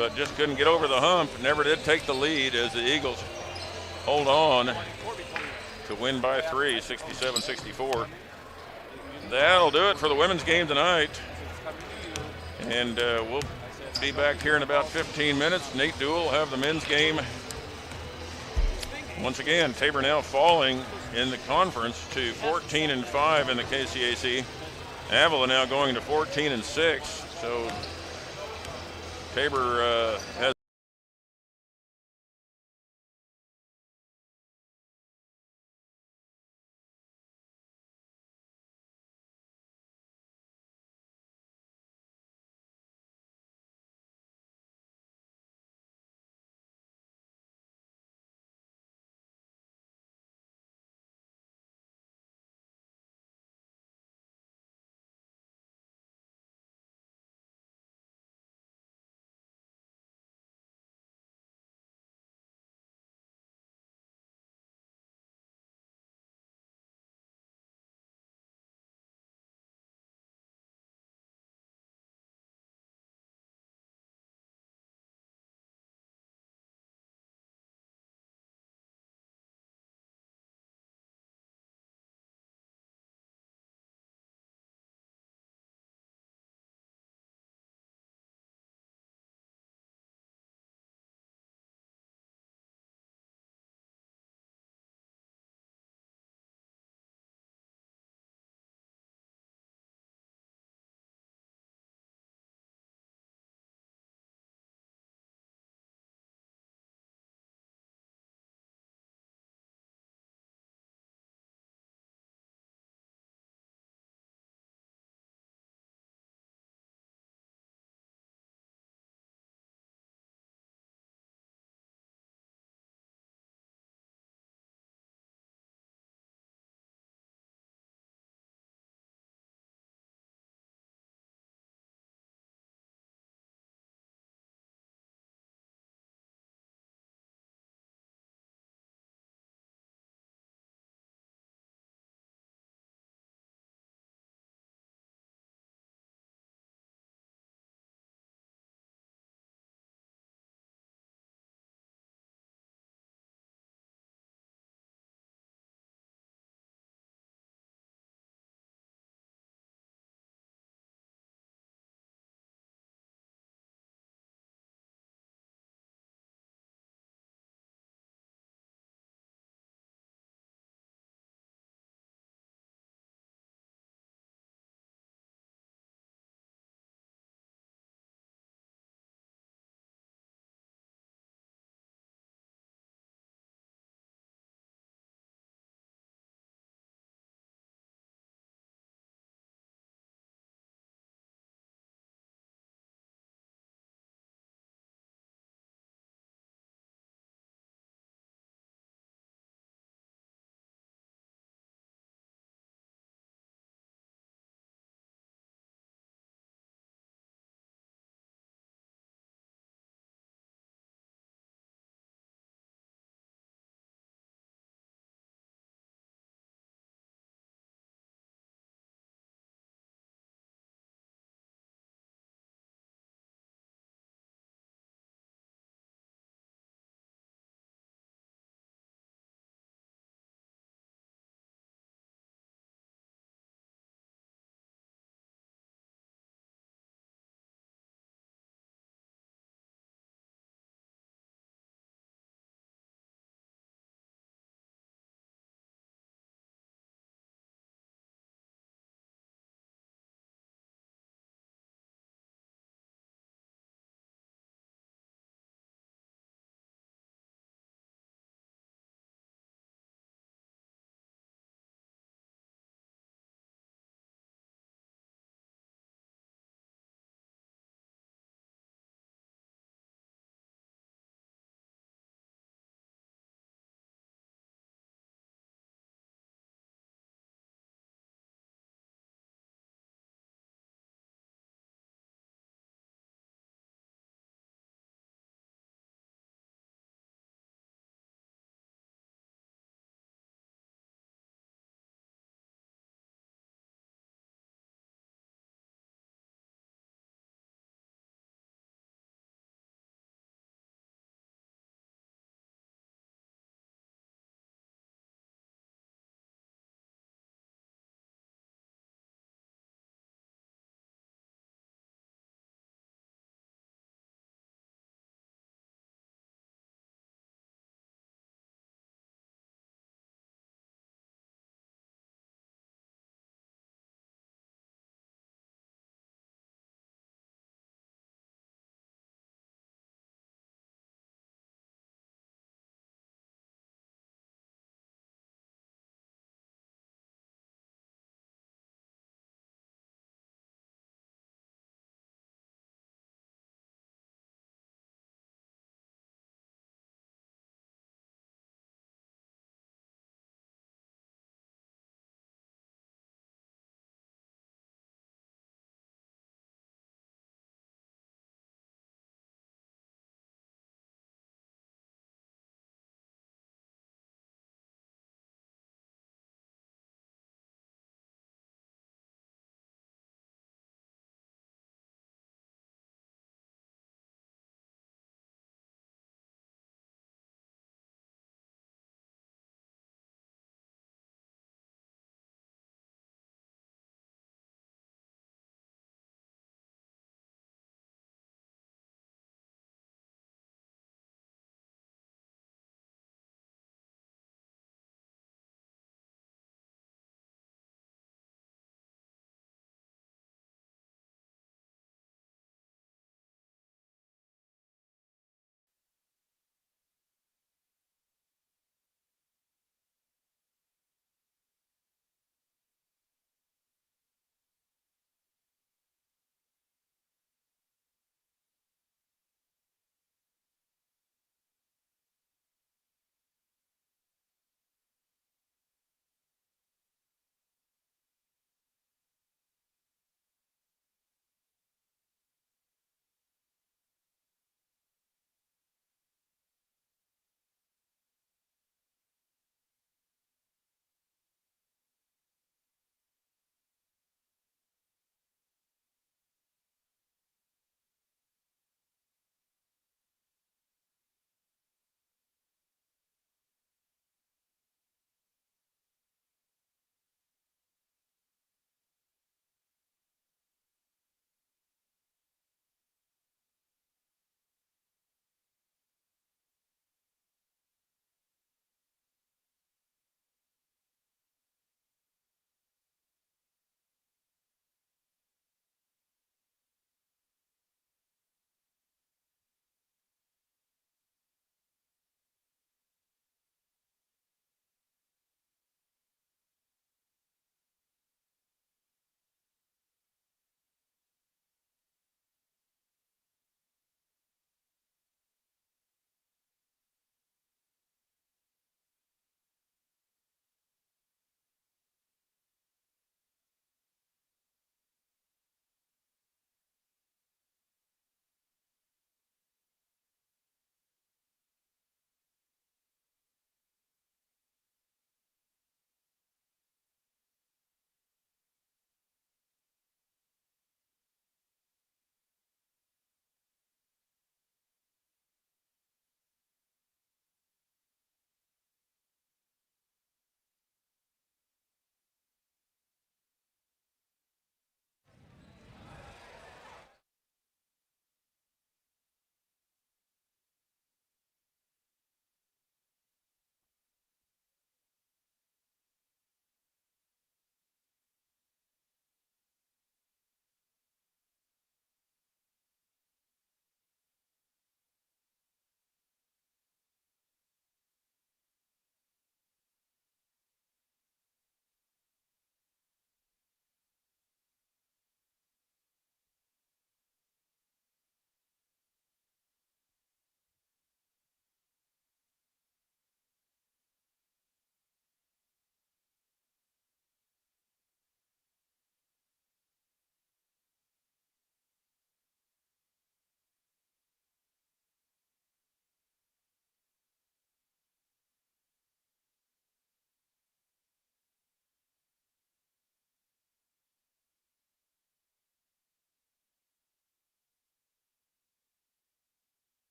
but just couldn't get over the hump. Never did take the lead as the Eagles hold on to win by 3, 67-64. That'll do it for the women's game tonight. And we'll be back here in about 15 minutes. Nate Duell will have the men's game. Once again, Tabor now falling in the conference to 14-5 in the KCAC. Avila now going to 14-6. So Tabor has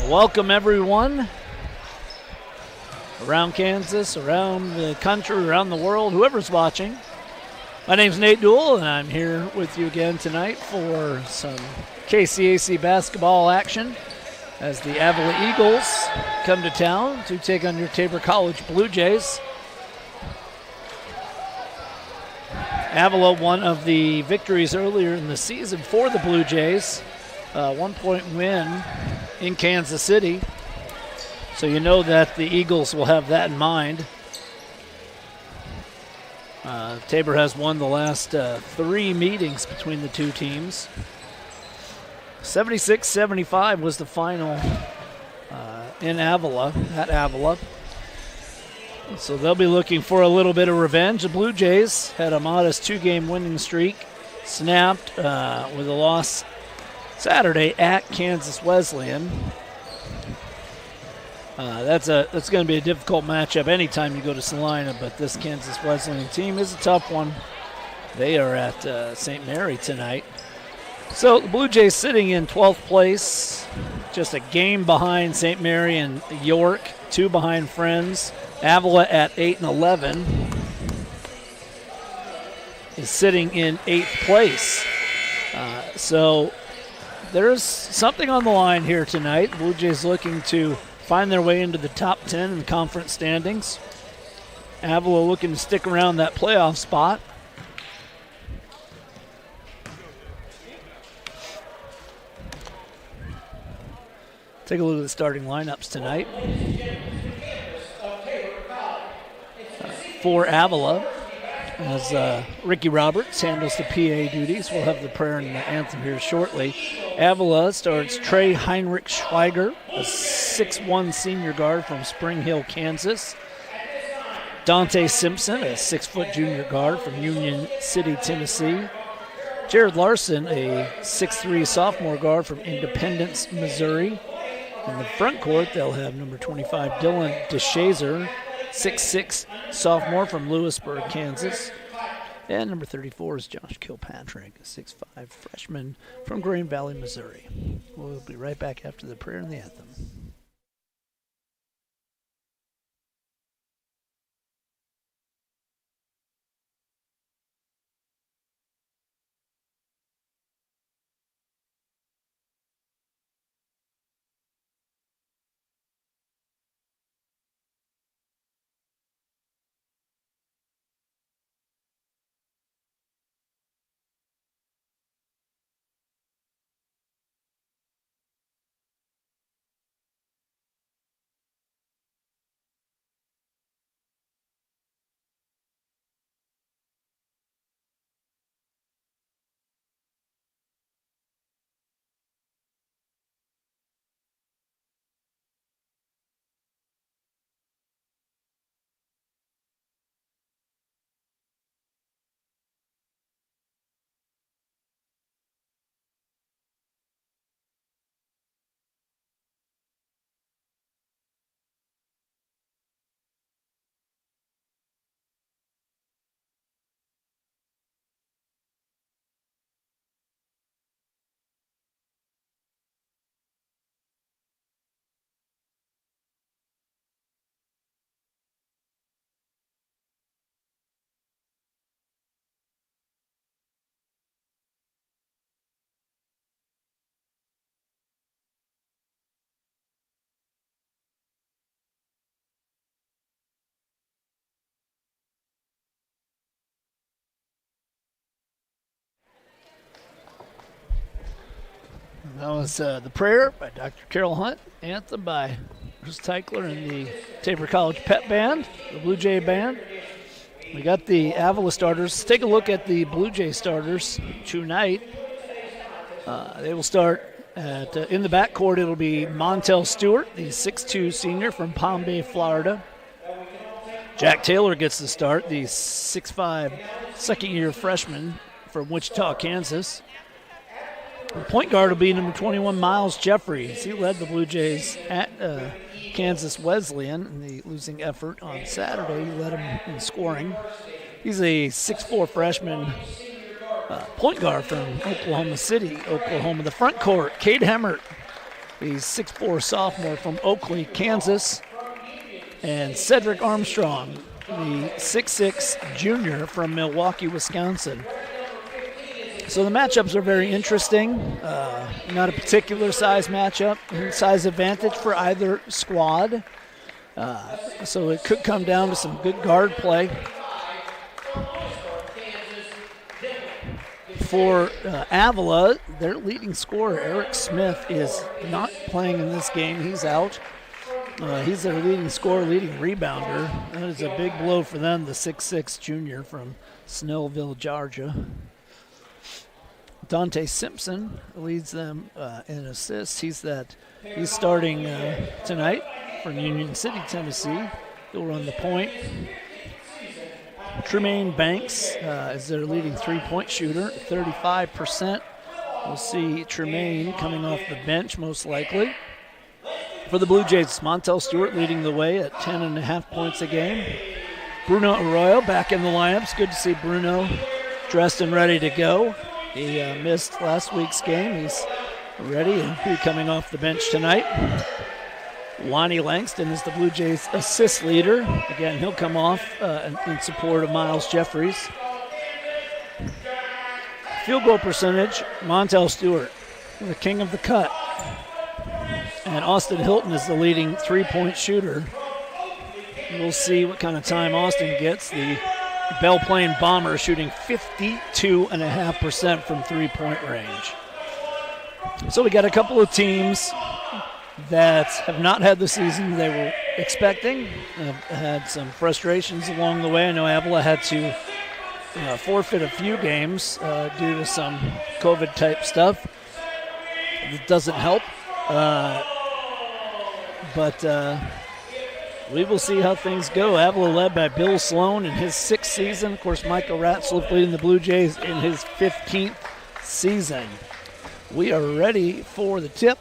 Welcome, everyone, around Kansas, around the country, around the world, whoever's watching. My name's Nate Duell, and I'm here with you again tonight for some KCAC basketball action as the Avila Eagles come to town to take on your Tabor College Blue Jays. Avila, one of the victories earlier in the season for the Blue Jays, 1-point win in Kansas City. So you know that the Eagles will have that in mind. Tabor has won the last 3 meetings between the two teams. 76-75 was the final in Avila, at Avila. So they'll be looking for a little bit of revenge. The Blue Jays had a modest 2-game winning streak, snapped with a loss Saturday at Kansas Wesleyan. That's going to be a difficult matchup anytime you go to Salina, but this Kansas Wesleyan team is a tough one. They are at St. Mary tonight. So the Blue Jays sitting in 12th place, just a game behind St. Mary and York, 2 behind Friends. Avila at 8-11 is sitting in 8th place. So there's something on the line here tonight. Blue Jays looking to find their way into the top 10 in the conference standings. Avila looking to stick around that playoff spot. Take a look at the starting lineups tonight. For Avila, as Ricky Roberts handles the PA duties. We'll have the prayer and the anthem here shortly. Avila starts Trey Heinrich Schweiger, a 6'1 senior guard from Spring Hill, Kansas. Dante Simpson, a 6-foot junior guard from Union City, Tennessee. Jared Larson, a 6'3 sophomore guard from Independence, Missouri. In the front court, they'll have number 25, Dylan DeShazer, 6'6 sophomore from Lewisburg, Kansas. And number 34 is Josh Kilpatrick, a 6'5 freshman from Green Valley, Missouri. We'll be right back after the prayer and the anthem. That was the prayer by Dr. Carol Hunt, anthem by Chris Teichler and the Tabor College Pep Band, the Blue Jay Band. We got the Avila starters. Let's take a look at the Blue Jay starters tonight. They will start at in the backcourt. It'll be Montel Stewart, the 6'2 senior from Palm Bay, Florida. Jack Taylor gets the start, the 6'5 second-year freshman from Wichita, Kansas. The point guard will be number 21, Miles Jeffries. He led the Blue Jays at Kansas Wesleyan in the losing effort on Saturday. He led them in scoring. He's a 6'4 freshman point guard from Oklahoma City, Oklahoma. The front court, Cade Hemmert, He's 6'4" sophomore from Oakley, Kansas. And Cedric Armstrong, the 6'6" junior from Milwaukee, Wisconsin. So the matchups are very interesting. Not a particular size matchup, size advantage for either squad. So it could come down to some good guard play. For Avila, their leading scorer, Eric Smith, is not playing in this game. He's out. He's their leading scorer, leading rebounder. That is a big blow for them, the 6'6" junior from Snellville, Georgia. Dante Simpson leads them in assists. He's starting tonight from Union City, Tennessee. He'll run the point. Tremaine Banks is their leading three-point shooter, 35%. We'll see Tremaine coming off the bench most likely. For the Blue Jays, Montel Stewart leading the way at 10.5 points a game. Bruno Arroyo back in the lineup. It's good to see Bruno dressed and ready to go. He missed last week's game. He's ready and he'll be coming off the bench tonight. Lonnie Langston is the Blue Jays assist leader. Again, he'll come off in support of Miles Jeffries. Field goal percentage, Montel Stewart, the king of the cut. And Austin Hilton is the leading three-point shooter. We'll see what kind of time Austin gets. The Belle Plaine Bombers shooting 52.5% from three-point range. So we got a couple of teams that have not had the season they were expecting, have had some frustrations along the way. I know Avila had to forfeit a few games due to some COVID-type stuff. It doesn't help. But we will see how things go. Avila led by Bill Sloan in his 6th season. Of course, Michael Ratzlaff leading the Blue Jays in his 15th season. We are ready for the tip.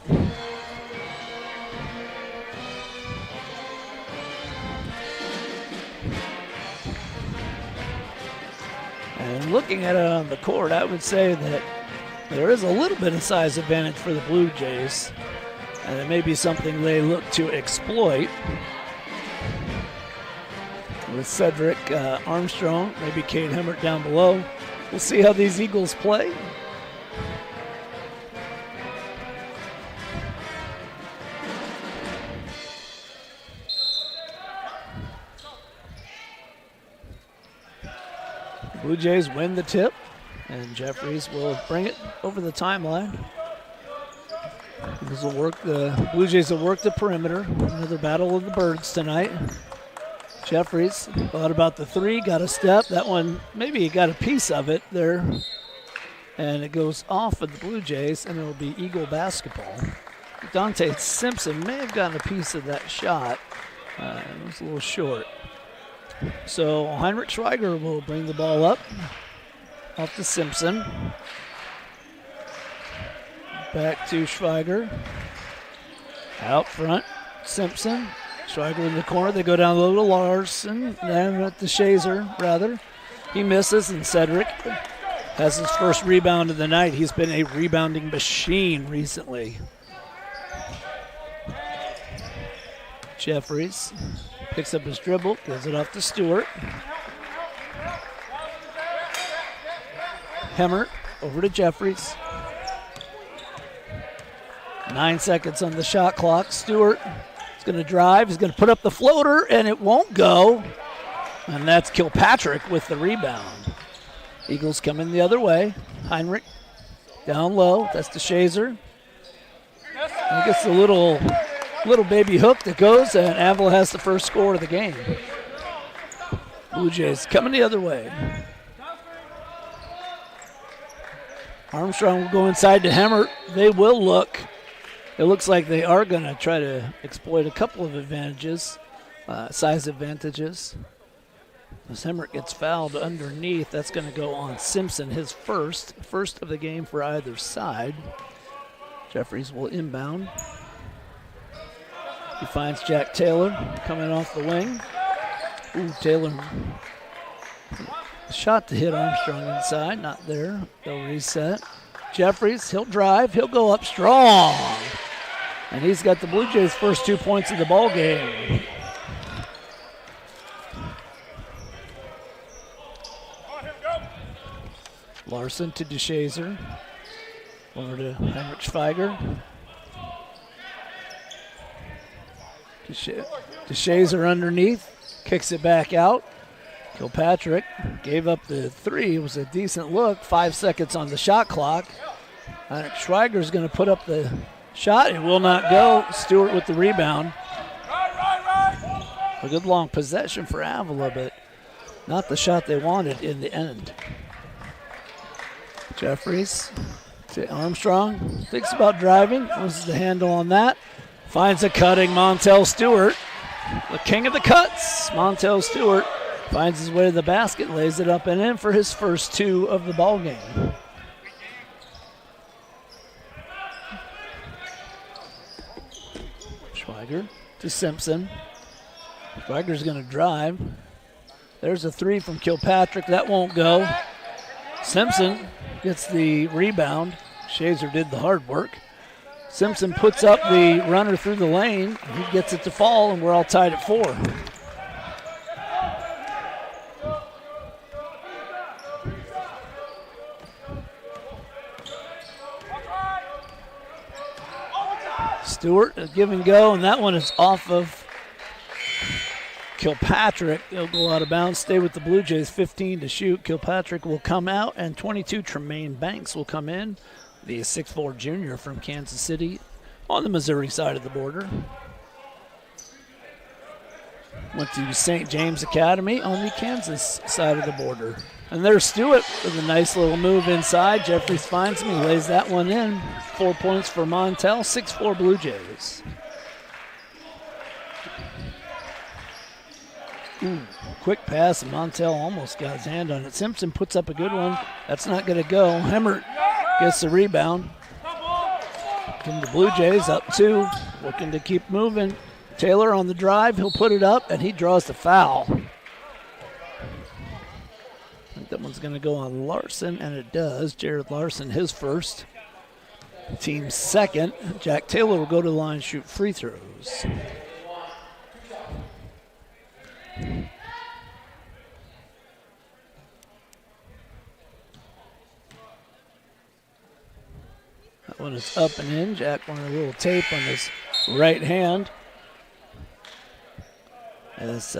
And looking at it on the court, I would say that there is a little bit of size advantage for the Blue Jays. And it may be something they look to exploit. With Cedric Armstrong, maybe Cade Hemmert down below. We'll see how these Eagles play. Blue Jays win the tip, and Jeffries will bring it over the timeline. The Blue Jays will work the perimeter. Another battle of the birds tonight. Jeffries thought about the three, got a step. That one, maybe he got a piece of it there. And it goes off of the Blue Jays, and it'll be Eagle basketball. Dante Simpson may have gotten a piece of that shot. It was a little short. So Heinrich Schweiger will bring the ball up off to Simpson. Back to Schweiger. Out front, Simpson. Schweiger in the corner. They go down low to Larson. Then at the Shazer, rather. He misses, and Cedric has his first rebound of the night. He's been a rebounding machine recently. Jeffries picks up his dribble, gives it off to Stewart. Hemmert over to Jeffries. 9 seconds on the shot clock. Stewart is going to drive. He's going to put up the floater, and it won't go. And that's Kilpatrick with the rebound. Eagles coming the other way. Heinrich down low. That's to Shazer. He gets the little baby hook that goes, and Avila has the first score of the game. Blue Jays coming the other way. Armstrong will go inside to Hemmert. They will look. It looks like they are going to try to exploit a couple of advantages, size advantages. As Hemmert gets fouled underneath, that's going to go on Simpson, his first of the game for either side. Jeffries will inbound. He finds Jack Taylor coming off the wing. Ooh, Taylor. Shot to hit Armstrong inside, not there. They'll reset. Jeffries, he'll drive. He'll go up strong. And he's got the Blue Jays' first 2 points of the ball game. Larson to DeShazer. Over to Heinrich Schweiger. DeShazer underneath. Kicks it back out. Kilpatrick gave up the three. It was a decent look. 5 seconds on the shot clock. Heinrich Schweiger's going to put up the shot. It will not go. Stewart with the rebound. A good long possession for Avila, but not the shot they wanted in the end. Jeffries to Armstrong. Thinks about driving. Loses the handle on that. Finds a cutting Montel Stewart. The king of the cuts. Montel Stewart finds his way to the basket, lays it up and in for his first 2 of the ball game. Schweiger to Simpson. Schweiger's going to drive. There's a 3 from Kilpatrick. That won't go. Simpson gets the rebound. Shazer did the hard work. Simpson puts up the runner through the lane. He gets it to fall, and we're all tied at 4. Stewart, a give and go, and that one is off of Kilpatrick. They'll go out of bounds, stay with the Blue Jays, 15 to shoot. Kilpatrick will come out, and 22, Tremaine Banks will come in, the 6'4" junior from Kansas City on the Missouri side of the border. Went to St. James Academy on the Kansas side of the border. And there's Stewart with a nice little move inside. Jeffries finds him. He lays that one in. 4 points for Montel, 6-4 Blue Jays. Ooh, quick pass, and Montel almost got his hand on it. Simpson puts up a good one. That's not going to go. Hemmert gets the rebound. From the Blue Jays, up 2, looking to keep moving. Taylor on the drive, he'll put it up, and he draws the foul. I think that one's going to go on Larson, and it does. Jared Larson, his first. Team's second. Jack Taylor will go to the line and shoot free throws. That one is up and in. Jack wanted a little tape on his right hand. As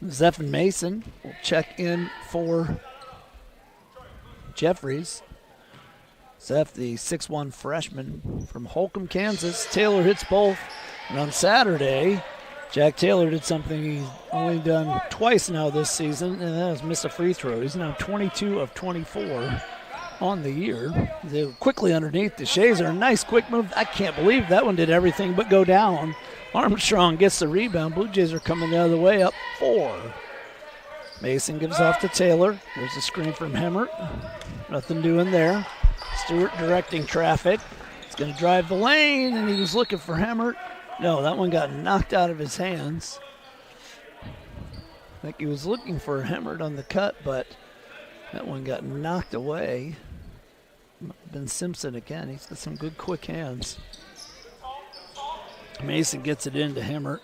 Zephyr Mason will check in for Jeffries. Zeph, the 6'1" freshman from Holcomb, Kansas. Taylor hits both. And on Saturday, Jack Taylor did something he's only done twice now this season, and that was miss a free throw. He's now 22 of 24 on the year. They were quickly underneath the Shazer. Nice quick move. I can't believe that one did everything but go down. Armstrong gets the rebound. Blue Jays are coming the other way, up 4. Mason gives off to Taylor. There's a screen from Hemmert. Nothing doing there. Stewart directing traffic. He's going to drive the lane, and he was looking for Hemmert. No, that one got knocked out of his hands. I think he was looking for Hemmert on the cut, but that one got knocked away. Might have been Simpson again. He's got some good quick hands. Mason gets it into Hemmert.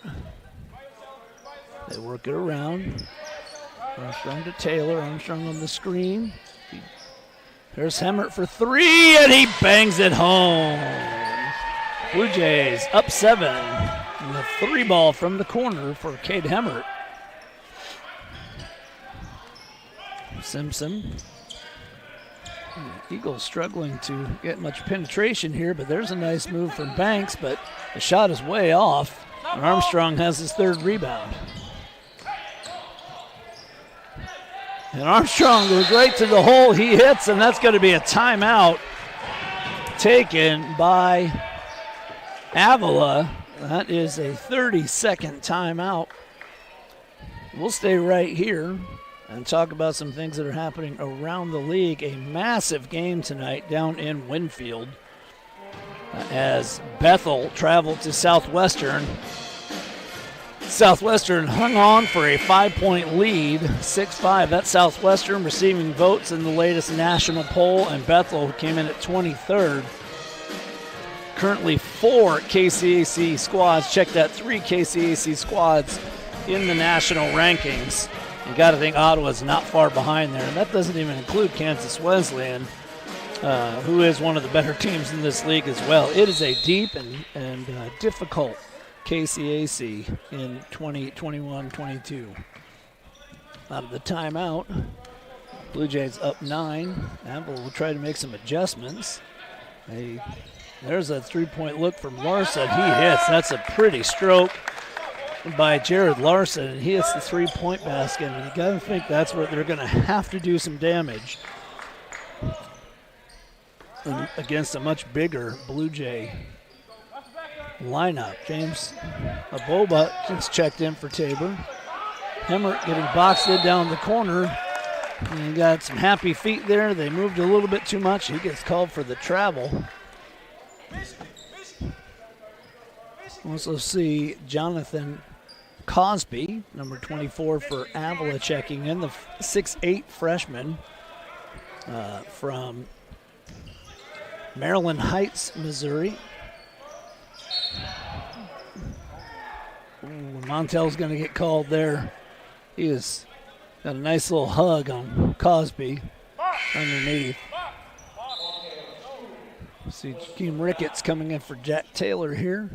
They work it around. Armstrong to Taylor. Armstrong on the screen. There's Hemmert for 3, and he bangs it home. Blue Jays up 7. And the 3 ball from the corner for Cade Hemmert. Simpson. The Eagles struggling to get much penetration here, but there's a nice move from Banks, but the shot is way off. And Armstrong has his 3rd rebound. And Armstrong goes right to the hole. He hits, and that's going to be a timeout taken by Avila. That is a 30-second timeout. We'll stay right here and talk about some things that are happening around the league. A massive game tonight down in Winfield as Bethel traveled to Southwestern. Southwestern hung on for a 5-point lead, 6-5. That's Southwestern receiving votes in the latest national poll, and Bethel came in at 23rd. Currently 4 KCAC squads, check that, 3 KCAC squads in the national rankings. You got to think Ottawa's not far behind there, and that doesn't even include Kansas Wesleyan, who is one of the better teams in this league as well. It is a deep and difficult KCAC in 2021-22. Out of the timeout, Blue Jays up 9. Avila will try to make some adjustments. There's a 3-point look from Larson. He hits. That's a pretty stroke by Jared Larson, and he hits the 3-point basket. And you got to think that's where they're going to have to do some damage against a much bigger Blue Jay lineup. James Aboba just checked in for Tabor. Hemmert getting boxed in down the corner. And got some happy feet there. They moved a little bit too much. He gets called for the travel. Also see Jonathan Cosby, number 24 for Avila, checking in, the 6'8 freshman from Maryland Heights, Missouri. Montel's going to get called there. He has got a nice little hug on Cosby underneath. See Jakeem Ricketts coming in for Jack Taylor here.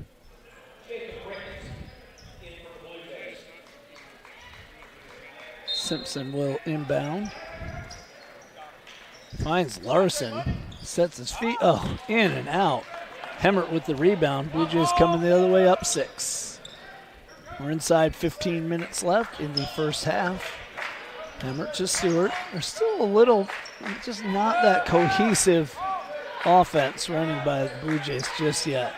Simpson will inbound. Finds Larson. Sets his feet. Oh, in and out. Hemmert with the rebound. Blue Jays coming the other way, up 6. We're inside 15 minutes left in the first half. Hemmert to Stewart. There's still a little, just not that cohesive offense running by the Blue Jays just yet.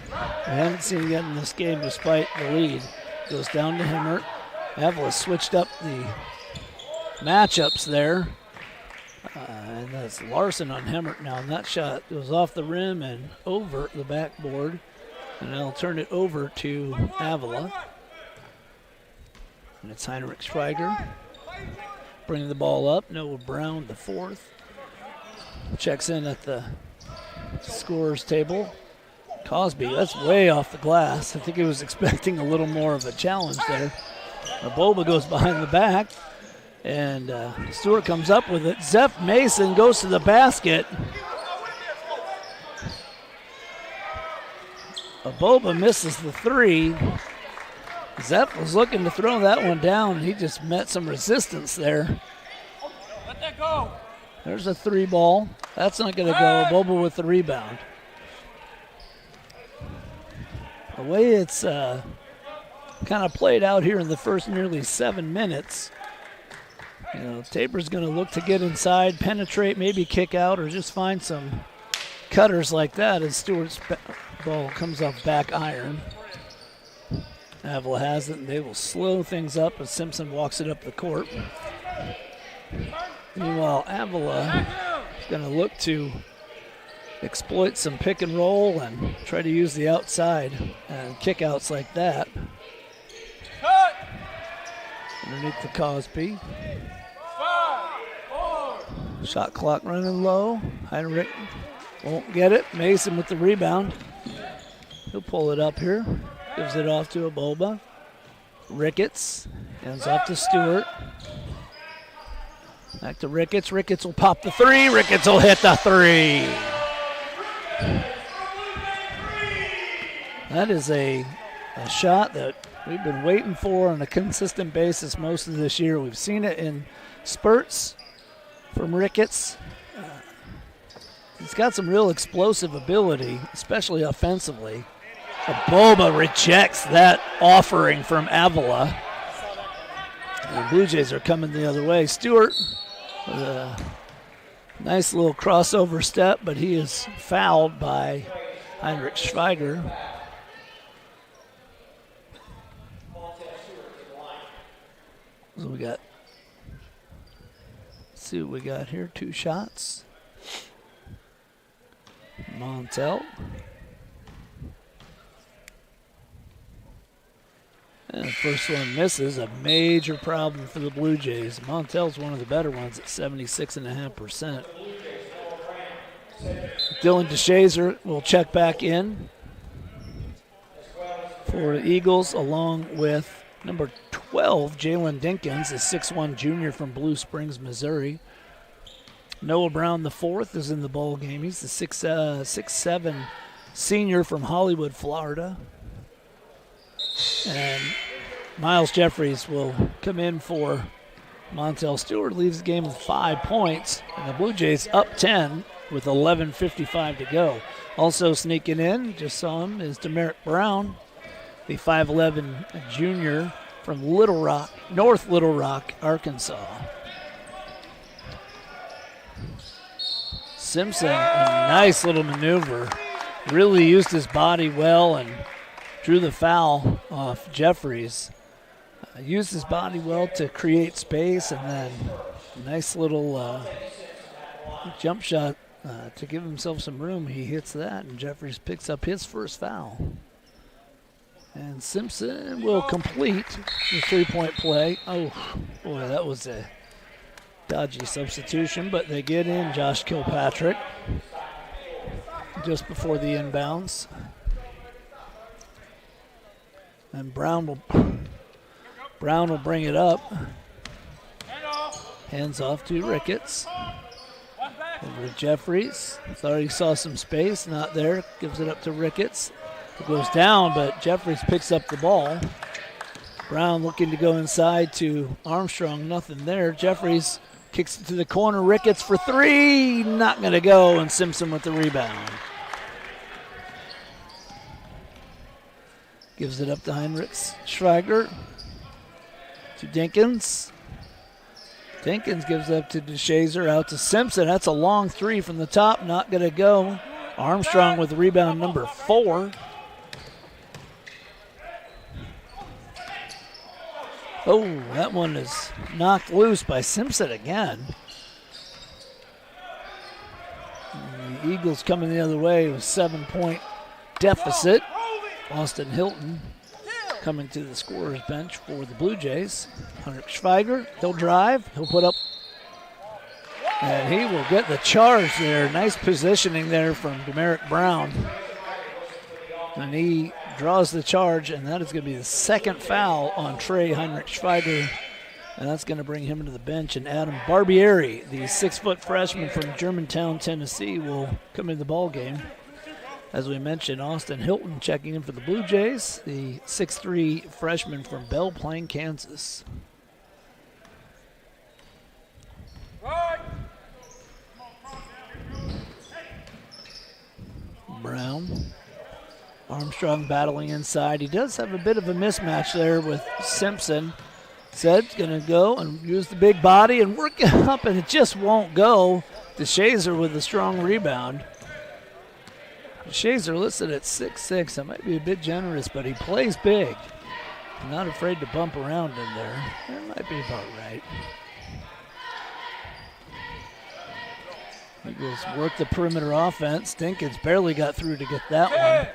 We haven't seen it yet in this game despite the lead. Goes down to Hemmert. Avila switched up the matchups there. And that's Larson on Hemmert now. And that shot goes off the rim and over the backboard. And they'll turn it over to Avila. And it's Heinrich Schweiger bringing the ball up. Noah Brown, the 4th. Checks in at the scorer's table. Cosby, that's way off the glass. I think he was expecting a little more of a challenge there. Boba goes behind the back, and Stewart comes up with it. Zeph Mason goes to the basket. Boba misses the 3. Zeph was looking to throw that one down, and he just met some resistance there. Let that go. There's a 3 ball. That's not going to go. Boba with the rebound. The way it's kind of played out here in the first nearly 7 minutes, Tabor's going to look to get inside, penetrate, maybe kick out, or just find some cutters like that as Stewart's ball comes off back iron. Avila has it, and they will slow things up as Simpson walks it up the court. Meanwhile, Avila is going to look to exploit some pick and roll and try to use the outside and kickouts like that. Underneath the Cosby. 5, 4. Shot clock running low. Heinrich won't get it. Mason with the rebound. He'll pull it up here. Gives it off to Aboba. Ricketts. Hands off to Stewart. Back to Ricketts. Ricketts will pop the 3. Ricketts will hit the 3. That is a shot that we've been waiting for on a consistent basis most of this year. We've seen it in spurts from Ricketts. He's got some real explosive ability, especially offensively. Aboba rejects that offering from Avila. The Blue Jays are coming the other way. Stewart with a nice little crossover step, but he is fouled by Heinrich Schweiger. So we got, let's see what we got here. 2 shots. Montel. First one misses, a major problem for the Blue Jays. Montel's one of the better ones at 76.5%. Dylan DeShazer will check back in for the Eagles, along with number 12, Jalen Dinkins, a 6'1 junior from Blue Springs, Missouri. Noah Brown, the fourth, is in the ball game. He's the 6'7 senior from Hollywood, Florida. And Miles Jeffries will come in for Montel Stewart. Leaves the game with 5 points, and the Blue Jays up 10 with 11:55 to go. Also sneaking in, just saw him, is Demerick Brown, the 5'11 junior from North Little Rock, Arkansas. Simpson, a nice little maneuver, really used his body well and drew the foul off Jeffries. Used his body well to create space, and then a nice little jump shot to give himself some room. He hits that, and Jeffries picks up his first foul. And Simpson will complete the three-point play. Oh, boy, that was a dodgy substitution, but they get in Josh Kilpatrick just before the inbounds. And Brown will bring it up. Hands off to Ricketts. Over to Jeffries. Thought he saw some space, not there. Gives it up to Ricketts. It goes down, but Jeffries picks up the ball. Brown looking to go inside to Armstrong, nothing there. Jeffries kicks it to the corner. Ricketts for three, not going to go, and Simpson with the rebound. Gives it up to Heinrichs. Schweiger to Dinkins. Dinkins gives up to DeShazer, out to Simpson. That's a long three from the top, not going to go. Armstrong with rebound number 4. Oh, that one is knocked loose by Simpson again. And the Eagles coming the other way with 7-point deficit. Austin Hilton coming to the scorer's bench for the Blue Jays. Hunter Schweiger, he'll drive, he'll put up, and he will get the charge there. Nice positioning there from Demerick Brown. And he draws the charge, and that is going to be the second foul on Trey Heinrich Schweiger, and that's going to bring him to the bench. And Adam Barbieri, the 6-foot freshman from Germantown, Tennessee, will come into the ball game. As we mentioned, Austin Hilton checking in for the Blue Jays, the 6'3 freshman from Belle Plaine, Kansas. Brown. Armstrong battling inside. He does have a bit of a mismatch there with Simpson. Said's going to go and use the big body and work it up, and it just won't go. DeShazer with a strong rebound. DeShazer listed at 6'6". That might be a bit generous, but he plays big. Not afraid to bump around in there. That might be about right. Eagles work the perimeter offense. Dinkins barely got through to get that one.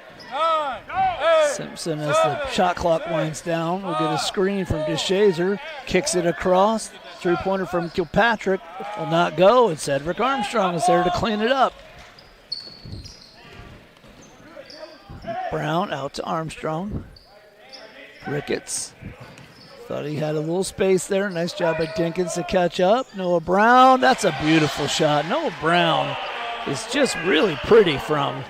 Simpson, as the shot clock winds down, will get a screen from DeShazer. Kicks it across. Three-pointer from Kilpatrick will not go, and Cedric Armstrong is there to clean it up. Brown out to Armstrong. Ricketts thought he had a little space there. Nice job by Dinkins to catch up. Noah Brown, that's a beautiful shot. Noah Brown is just really pretty from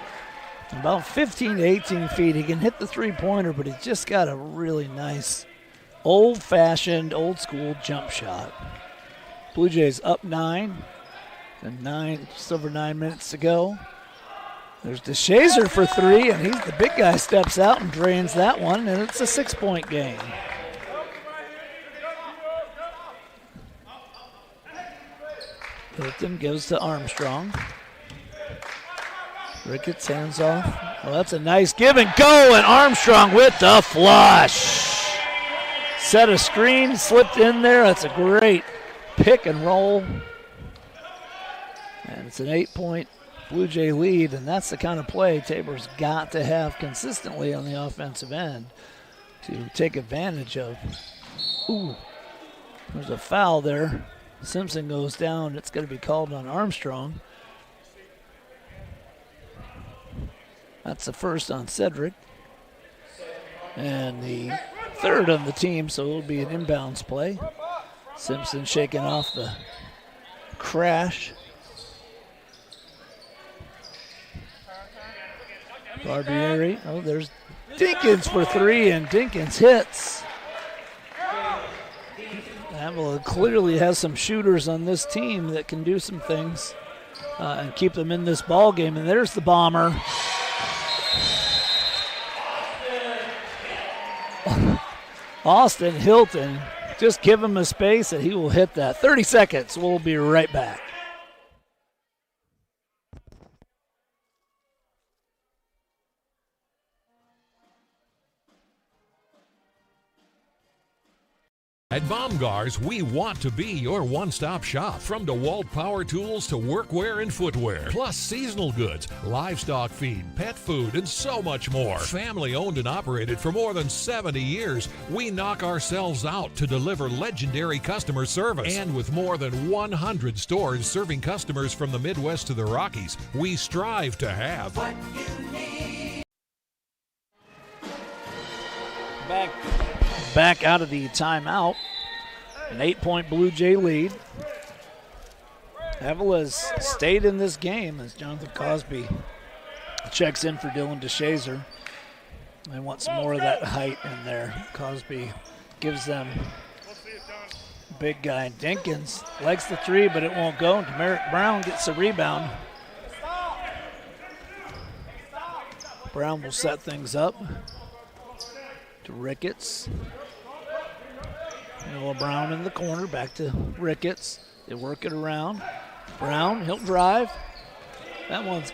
about 15 to 18 feet. He can hit the three-pointer, but he's just got a really nice, old-fashioned, old-school jump shot. Blue Jays up 9, and just over 9 minutes to go. There's DeShazer for three, and the big guy steps out and drains that one, and it's a 6-point game. Hilton gives to Armstrong. Ricketts hands off. Well, that's a nice give and go, and Armstrong with the flush. Set a screen, slipped in there. That's a great pick and roll. And it's an 8-point Blue Jay lead, and that's the kind of play Tabor's got to have consistently on the offensive end to take advantage of. Ooh, there's a foul there. Simpson goes down. It's going to be called on Armstrong. That's the first on Cedric. And the third on the team, so it'll be an inbounds play. Simpson shaking off the crash. Barbieri. Oh, there's Dinkins for three, and Dinkins hits. Avila clearly has some shooters on this team that can do some things and keep them in this ball game. And there's the bomber. Austin Hilton, just give him a space and he will hit that. 30 seconds. We'll be right back. At Baumgar's, we want to be your one-stop shop. From DeWalt power tools to workwear and footwear, plus seasonal goods, livestock feed, pet food, and so much more. Family owned and operated for more than 70 years, we knock ourselves out to deliver legendary customer service. And with more than 100 stores serving customers from the Midwest to the Rockies, we strive to have what you need. Back out of the timeout. An 8-point Blue Jay lead. Avila's stayed in this game as Jonathan Cosby checks in for Dylan DeShazer. They want some more of that height in there. Cosby gives them big guy. Dinkins likes the three, but it won't go. And Demerick Brown gets the rebound. Brown will set things up to Ricketts. Noah Brown in the corner, back to Ricketts. They work it around. Brown, he'll drive. That one's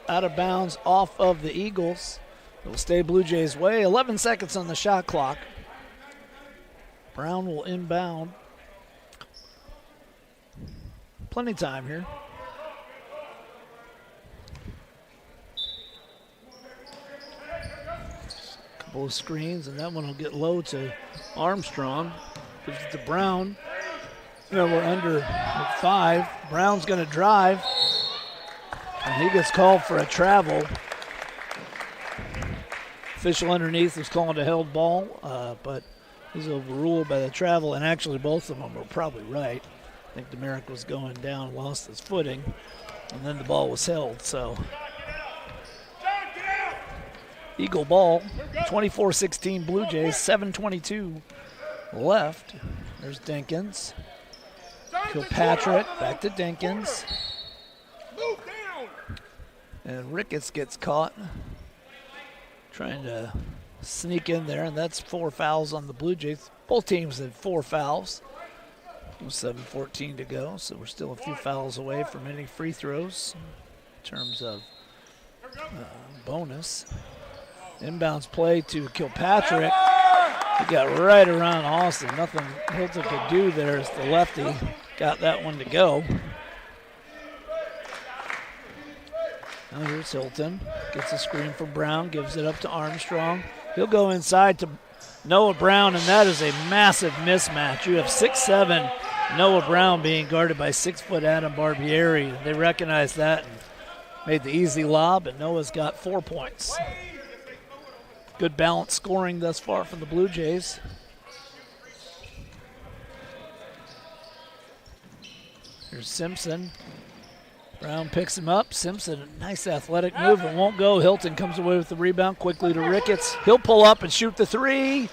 out of bounds off of the Eagles. It'll stay Blue Jays' way. 11 seconds on the shot clock. Brown will inbound. Plenty of time here. Couple of screens, and that one will get low to Armstrong. Gives it to Brown. You know, we're under 5. Brown's going to drive, and he gets called for a travel. Official underneath was calling a held ball, but he's overruled by the travel, and actually both of them were probably right. I think Demerick was going down, lost his footing, and then the ball was held, so. Eagle ball, 24-16 Blue Jays, 7:22 left. There's Dinkins. Kilpatrick, back to Dinkins. And Ricketts gets caught trying to sneak in there, and that's 4 fouls on the Blue Jays. Both teams had 4 fouls. 7:14 to go, so we're still a few fouls away from any free throws in terms of bonus. Inbounds play to Kilpatrick. He got right around Austin. Nothing Hilton could do there as the lefty got that one to go. Now here's Hilton. Gets a screen from Brown, gives it up to Armstrong. He'll go inside to Noah Brown, and that is a massive mismatch. You have 6'7" Noah Brown being guarded by 6' Adam Barbieri. They recognized that and made the easy lob, and Noah's got 4 points. Good balanced scoring thus far from the Blue Jays. Here's Simpson. Brown picks him up. Simpson, a nice athletic move. It won't go. Hilton comes away with the rebound quickly to Ricketts. He'll pull up and shoot the three.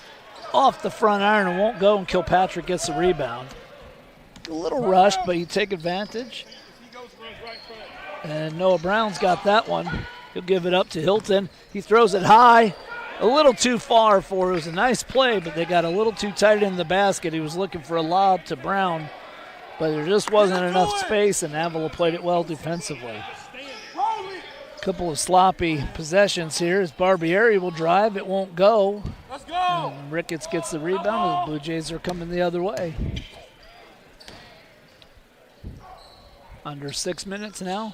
Off the front iron and won't go, and Kilpatrick gets the rebound. A little rushed, but you take advantage. And Noah Brown's got that one. He'll give it up to Hilton. He throws it high. A little too far for it. It was a nice play, but they got a little too tight in the basket. He was looking for a lob to Brown, but there just wasn't enough space, and Avila played it well defensively. Couple of sloppy possessions here as Barbieri will drive. It won't go. Let's go. And Ricketts gets the rebound, and the Blue Jays are coming the other way. Under 6 minutes now.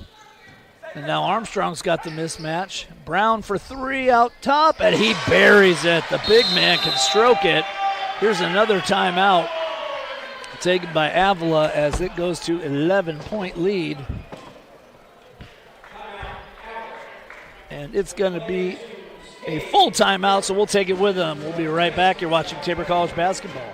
And now Armstrong's got the mismatch. Brown for three out top, and he buries it. The big man can stroke it. Here's another timeout taken by Avila as it goes to 11-point lead. And it's going to be a full timeout, so we'll take it with them. We'll be right back. You're watching Tabor College basketball.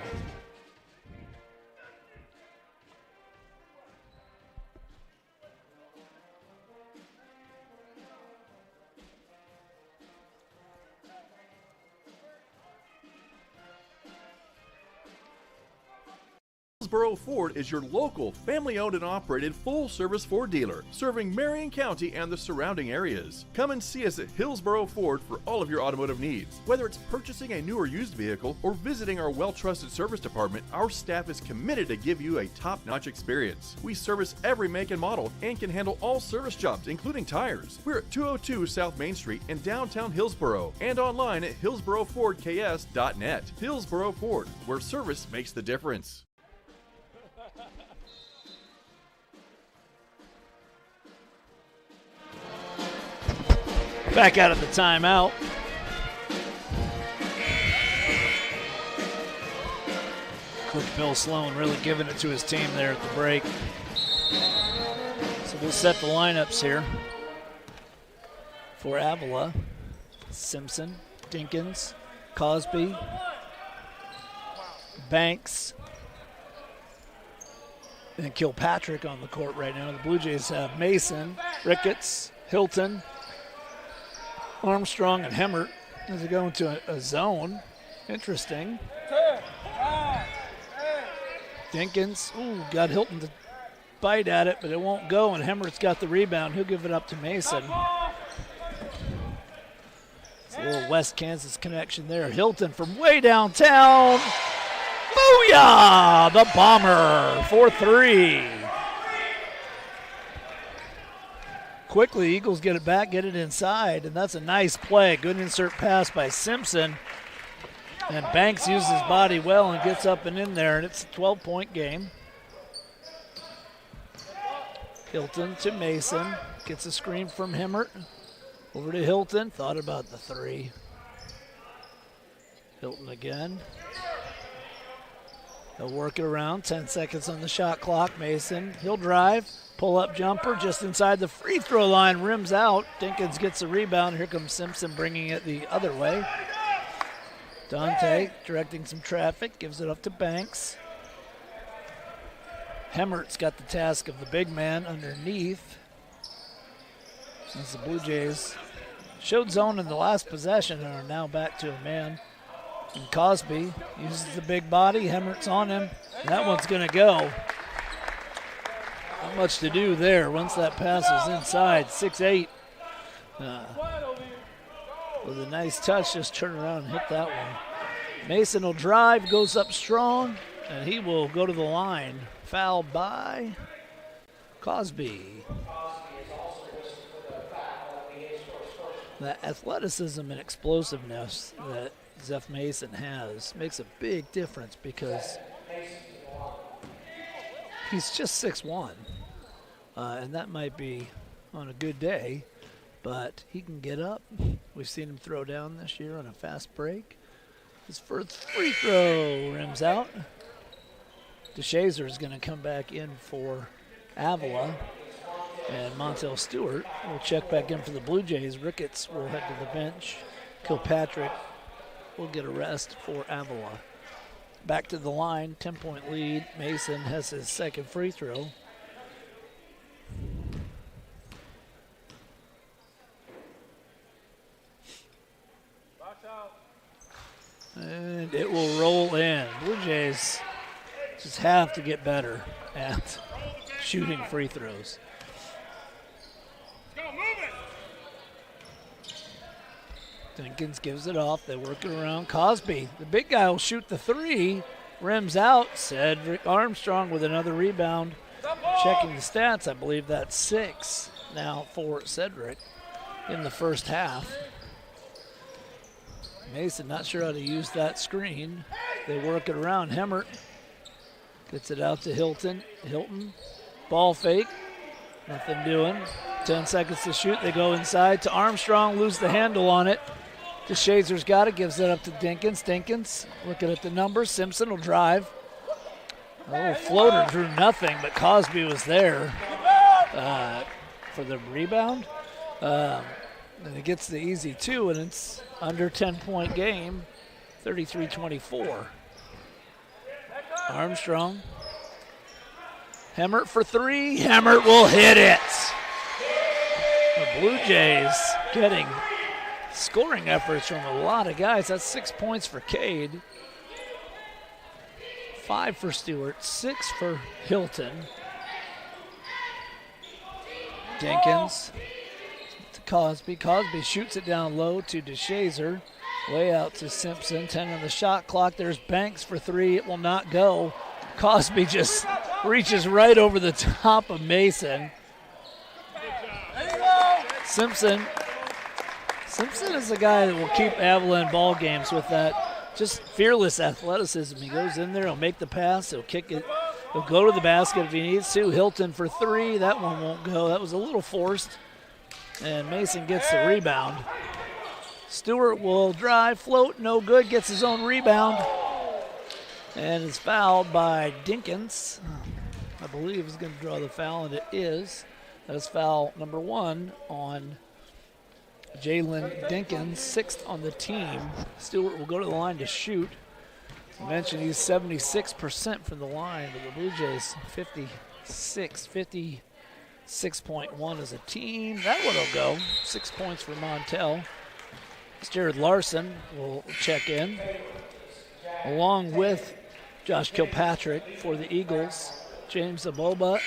Hillsboro Ford is your local, family-owned and operated full-service Ford dealer, serving Marion County and the surrounding areas. Come and see us at Hillsboro Ford for all of your automotive needs. Whether it's purchasing a new or used vehicle or visiting our well-trusted service department, our staff is committed to give you a top-notch experience. We service every make and model and can handle all service jobs, including tires. We're at 202 South Main Street in downtown Hillsboro and online at hillsborofordks.net. Hillsboro Ford, where service makes the difference. Back out of the timeout. Coach Bill Sloan really giving it to his team there at the break. So we'll set the lineups here for Avila. Simpson, Dinkins, Cosby, Banks, and Kilpatrick on the court right now. The Blue Jays have Mason, Ricketts, Hilton, Armstrong, and Hemmert as they go into a zone. Interesting. Dinkins, got Hilton to bite at it, but it won't go, and Hemmert's got the rebound. He'll give it up to Mason. It's a little West Kansas connection there. Hilton from way downtown. Booyah! The Bomber for three. Quickly, Eagles get it back, get it inside, and that's a nice play. Good insert pass by Simpson. And Banks uses his body well and gets up and in there, and it's a 12-point game. Hilton to Mason. Gets a screen from Hemmert. Over to Hilton. Thought about the three. Hilton again. He'll work it around. 10 seconds on the shot clock. Mason, he'll drive. Pull-up jumper just inside the free throw line. Rims out. Dinkins gets the rebound. Here comes Simpson bringing it the other way. Dante directing some traffic. Gives it up to Banks. Hemmert's got the task of the big man underneath. As the Blue Jays showed zone in the last possession and are now back to a man. And Cosby uses the big body. Hemmert's on him. That one's going to go. Not much to do there once that pass is inside. 6'8". With a nice touch, just turn around and hit that one. Mason will drive, goes up strong, and he will go to the line. Fouled by Cosby. The athleticism and explosiveness that Zeph Mason has makes a big difference because he's just 6'1", and that might be on a good day, but he can get up. We've seen him throw down this year on a fast break. His first free throw rims out. DeShazer is going to come back in for Avila, and Montel Stewart will check back in for the Blue Jays. Ricketts will head to the bench. Kilpatrick will get a rest for Avila. Back to the line, 10-point lead. Mason has his second free throw. And it will roll in. Blue Jays just have to get better at shooting free throws. Dinkins gives it off. They work it around. Cosby, the big guy, will shoot the three. Rims out. Cedric Armstrong with another rebound. Checking the stats, I believe that's 6 now for Cedric in the first half. Mason not sure how to use that screen. They work it around. Hemmert gets it out to Hilton. Hilton, ball fake. Nothing doing. 10 seconds to shoot. They go inside to Armstrong, lose the handle on it. DeShazer's got it, gives it up to Dinkins. Dinkins looking at the numbers. Simpson will drive. Oh, floater drew nothing, but Cosby was there for the rebound. And it gets the easy two, and it's under 10-point game, 33-24. Armstrong. Hemmert for three. Hemmert will hit it. The Blue Jays getting scoring efforts from a lot of guys. That's 6 points for Cade. 5 for Stewart, 6 for Hilton. Dinkins to Cosby. Cosby shoots it down low to DeShazer. Way out to Simpson. 10 on the shot clock. There's Banks for three. It will not go. Cosby just reaches right over the top of Mason. Simpson is the guy that will keep Avila in ball games with that just fearless athleticism. He goes in there, he'll make the pass, he'll kick it, he'll go to the basket if he needs to. Hilton for three. That one won't go. That was a little forced. And Mason gets the rebound. Stewart will drive, float, no good, gets his own rebound. And is fouled by Dinkins. I believe he's going to draw the foul, and it is. That is foul number 1 on Jalen Dinkins, 6th on the team. Stewart will go to the line to shoot. I mentioned he's 76% from the line, but the Blue Jays 56.1 as a team. That one will go. 6 points for Montel. Jared Larson will check in, along with Josh Kilpatrick for the Eagles. James Aboba.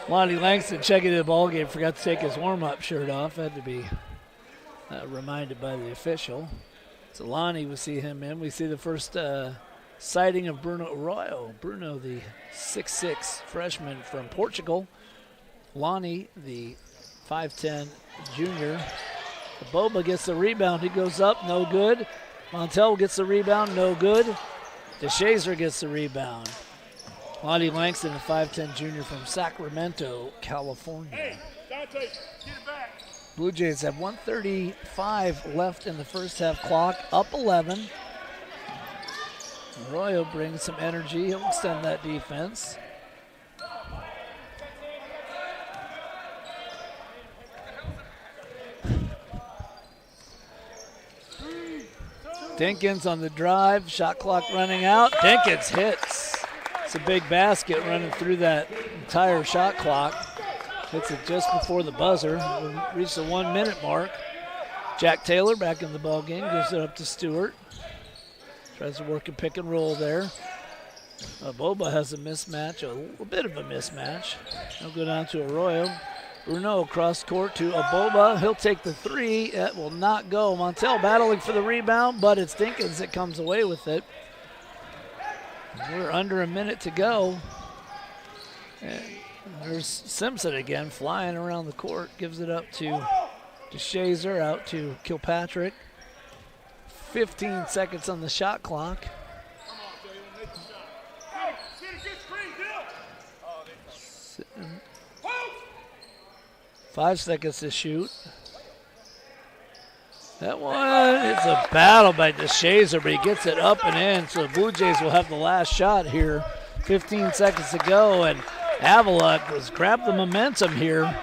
Lonnie Langston checking the ball game, forgot to take his warm-up shirt off. Had to be reminded by the official. So Lonnie, we see him in. We see the first sighting of Bruno Arroyo. Bruno, the 6'6 freshman from Portugal. Lonnie, the 5'10 junior. Boba gets the rebound. He goes up, no good. Montel gets the rebound, no good. DeShazer gets the rebound. Lonnie Langston, the 5'10 junior from Sacramento, California. Hey, Dante, get it back. Blue Jays have 1:35 left in the first half clock, up 11. Arroyo brings some energy. He'll extend that defense. Dinkins on the drive, shot clock running out. Dinkins hits. It's a big basket running through that entire shot clock. Hits it just before the buzzer. We'll reach the 1 minute mark. Jack Taylor back in the ball game, gives it up to Stewart. Tries to work a pick and roll there. Boba has a mismatch, a little bit of a mismatch. He'll go down to Arroyo. Bruno across court to Aboba. He'll take the three. That will not go. Montel battling for the rebound, but it's Dinkins that comes away with it. We're under a minute to go. And there's Simpson again flying around the court. Gives it up to DeShazer, out to Kilpatrick. 15 seconds on the shot clock. 5 seconds to shoot. That one, it's a battle by DeShazer, but he gets it up and in, so the Blue Jays will have the last shot here. 15 seconds to go, and Avila has grabbed the momentum here.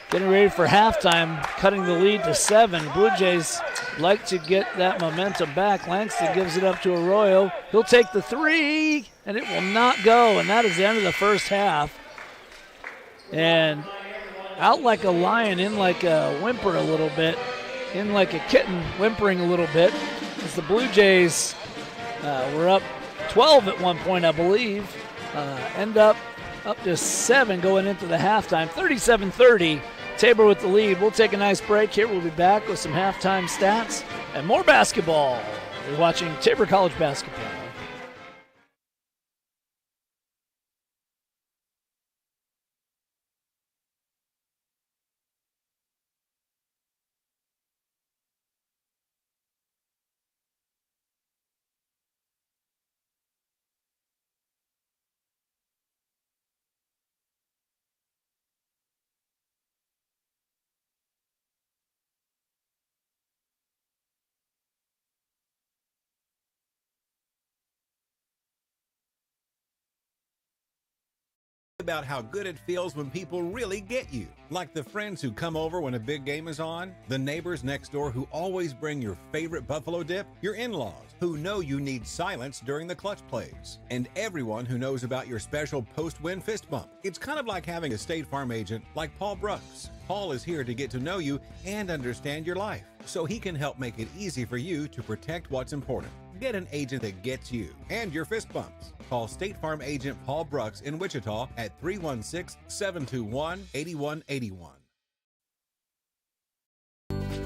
Getting ready for halftime, cutting the lead to 7. Blue Jays like to get that momentum back. Langston gives it up to Arroyo. He'll take the three, and it will not go, and that is the end of the first half. And out like a lion, in like a whimper a little bit, in like a kitten, whimpering a little bit, as the Blue Jays were up 12 at one point, I believe, end up to 7 going into the halftime. 37-30, Tabor with the lead. We'll take a nice break here. We'll be back with some halftime stats and more basketball. You're watching Tabor College basketball. about how good it feels when people really get you. Like the friends who come over when a big game is on, the neighbors next door who always bring your favorite buffalo dip, your in-laws who know you need silence during the clutch plays, and everyone who knows about your special post-win fist bump. It's kind of like having a State Farm agent like Paul Brooks. Paul is here to get to know you and understand your life, so he can help make it easy for you to protect what's important. Get an agent that gets you and your fist bumps. Call State Farm agent Paul Brooks in Wichita at 316-721-8181.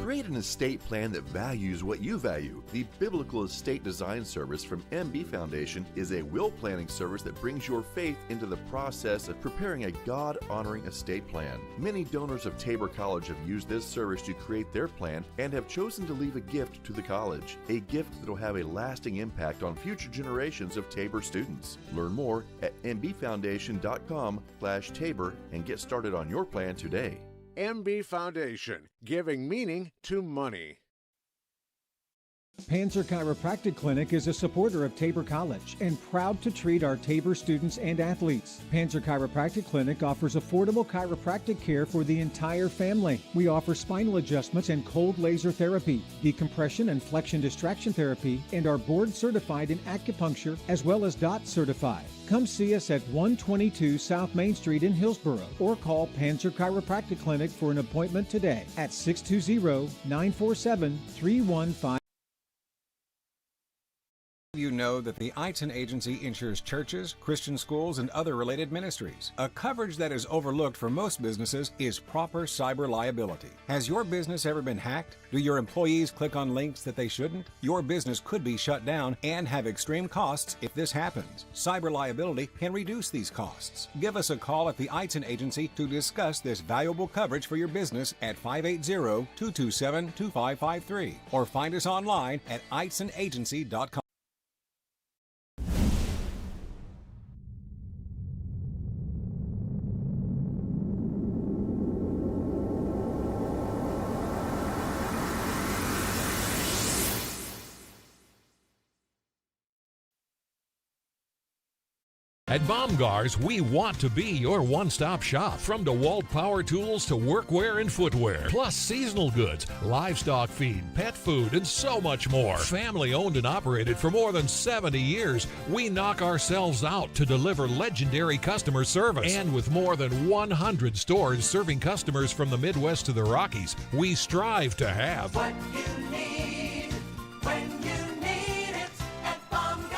Create an estate plan that values what you value. The Biblical Estate Design Service from MB Foundation is a will planning service that brings your faith into the process of preparing a God-honoring estate plan. Many donors of Tabor College have used this service to create their plan and have chosen to leave a gift to the college, a gift that will have a lasting impact on future generations of Tabor students. Learn more at mbfoundation.com/Tabor and get started on your plan today. MB Foundation, giving meaning to money. Panzer Chiropractic Clinic is a supporter of Tabor College and proud to treat our Tabor students and athletes. Panzer Chiropractic Clinic offers affordable chiropractic care for the entire family. We offer spinal adjustments and cold laser therapy, decompression and flexion distraction therapy, and are board certified in acupuncture as well as DOT certified. Come see us at 122 South Main Street in Hillsboro or call Panzer Chiropractic Clinic for an appointment today at 620-947-3155. You know that the Eitzen Agency insures churches, Christian schools, and other related ministries. A coverage that is overlooked for most businesses is proper cyber liability. Has your business ever been hacked? Do your employees click on links that they shouldn't? Your business could be shut down and have extreme costs if this happens. Cyber liability can reduce these costs. Give us a call at the Eitzen Agency to discuss this valuable coverage for your business at 580-227-2553 or find us online at eitzenagency.com. At Baumgars, we want to be your one-stop shop. From DeWalt power tools to workwear and footwear, plus seasonal goods, livestock feed, pet food, and so much more. Family owned and operated for more than 70 years, we knock ourselves out to deliver legendary customer service. And with more than 100 stores serving customers from the Midwest to the Rockies, we strive to have what you need when you need it at Baumgars.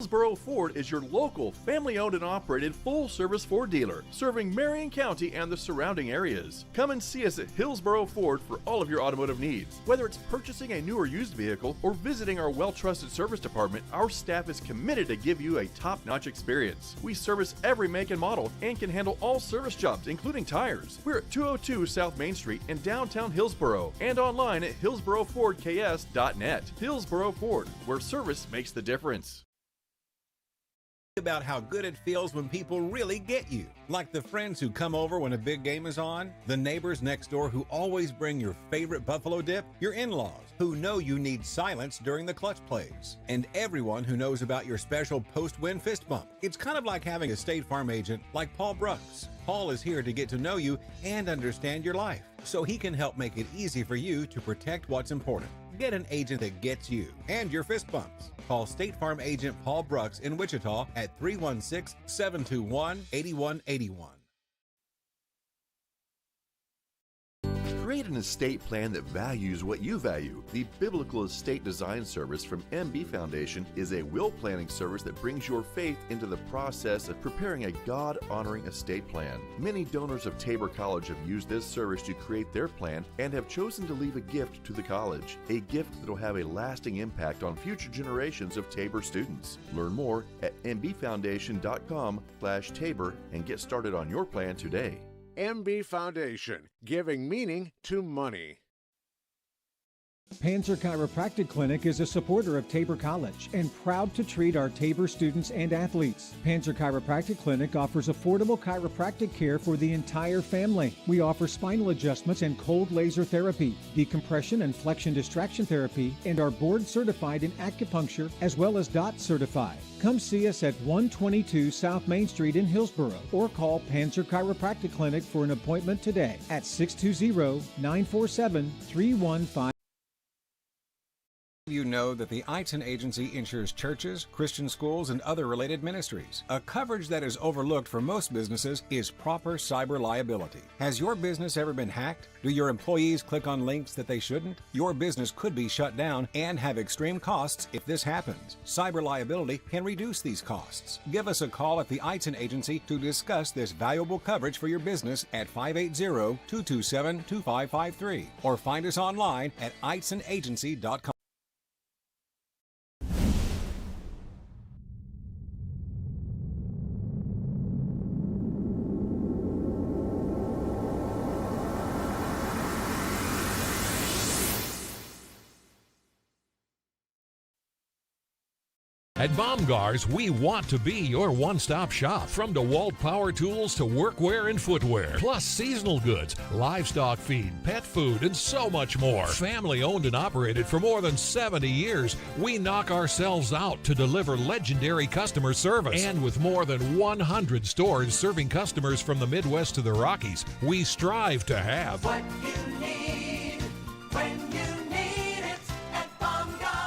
Hillsboro Ford is your local, family-owned and operated full-service Ford dealer, serving Marion County and the surrounding areas. Come and see us at Hillsboro Ford for all of your automotive needs. Whether it's purchasing a new or used vehicle or visiting our well-trusted service department, our staff is committed to give you a top-notch experience. We service every make and model and can handle all service jobs, including tires. We're at 202 South Main Street in downtown Hillsboro and online at hillsborofordks.net. Hillsboro Ford, where service makes the difference. About how good it feels when people really get you. Like the friends who come over when a big game is on, the neighbors next door who always bring your favorite buffalo dip, your in-laws who know you need silence during the clutch plays, and everyone who knows about your special post-win fist bump. It's kind of like having a State Farm agent like Paul Brooks. Paul is here to get to know you and understand your life, so he can help make it easy for you to protect what's important. Get an agent that gets you and your fist bumps. Call State Farm agent Paul Brooks in Wichita at 316-721-8181. Create an estate plan that values what you value. The Biblical Estate Design Service from MB Foundation is a will planning service that brings your faith into the process of preparing a God-honoring estate plan. Many donors of Tabor College have used this service to create their plan and have chosen to leave a gift to the college, a gift that will have a lasting impact on future generations of Tabor students. Learn more at mbfoundation.com/Tabor and get started on your plan today. MB Foundation, giving meaning to money. Panzer Chiropractic Clinic is a supporter of Tabor College and proud to treat our Tabor students and athletes. Panzer Chiropractic Clinic offers affordable chiropractic care for the entire family. We offer spinal adjustments and cold laser therapy, decompression and flexion distraction therapy, and are board certified in acupuncture as well as DOT certified. Come see us at 122 South Main Street in Hillsboro or call Panzer Chiropractic Clinic for an appointment today at 620-947-3155. You know that the Eitzen Agency insures churches, Christian schools, and other related ministries. A coverage that is overlooked for most businesses is proper cyber liability. Has your business ever been hacked? Do your employees click on links that they shouldn't? Your business could be shut down and have extreme costs if this happens. Cyber liability can reduce these costs. Give us a call at the Eitzen Agency to discuss this valuable coverage for your business at 580-227-2553 or find us online at eitzenagency.com. At Baumgars, we want to be your one-stop shop. From DeWalt power tools to workwear and footwear, plus seasonal goods, livestock feed, pet food, and so much more. Family owned and operated for more than 70 years, we knock ourselves out to deliver legendary customer service. And with more than 100 stores serving customers from the Midwest to the Rockies, we strive to have What you need when you need it at Baumgars.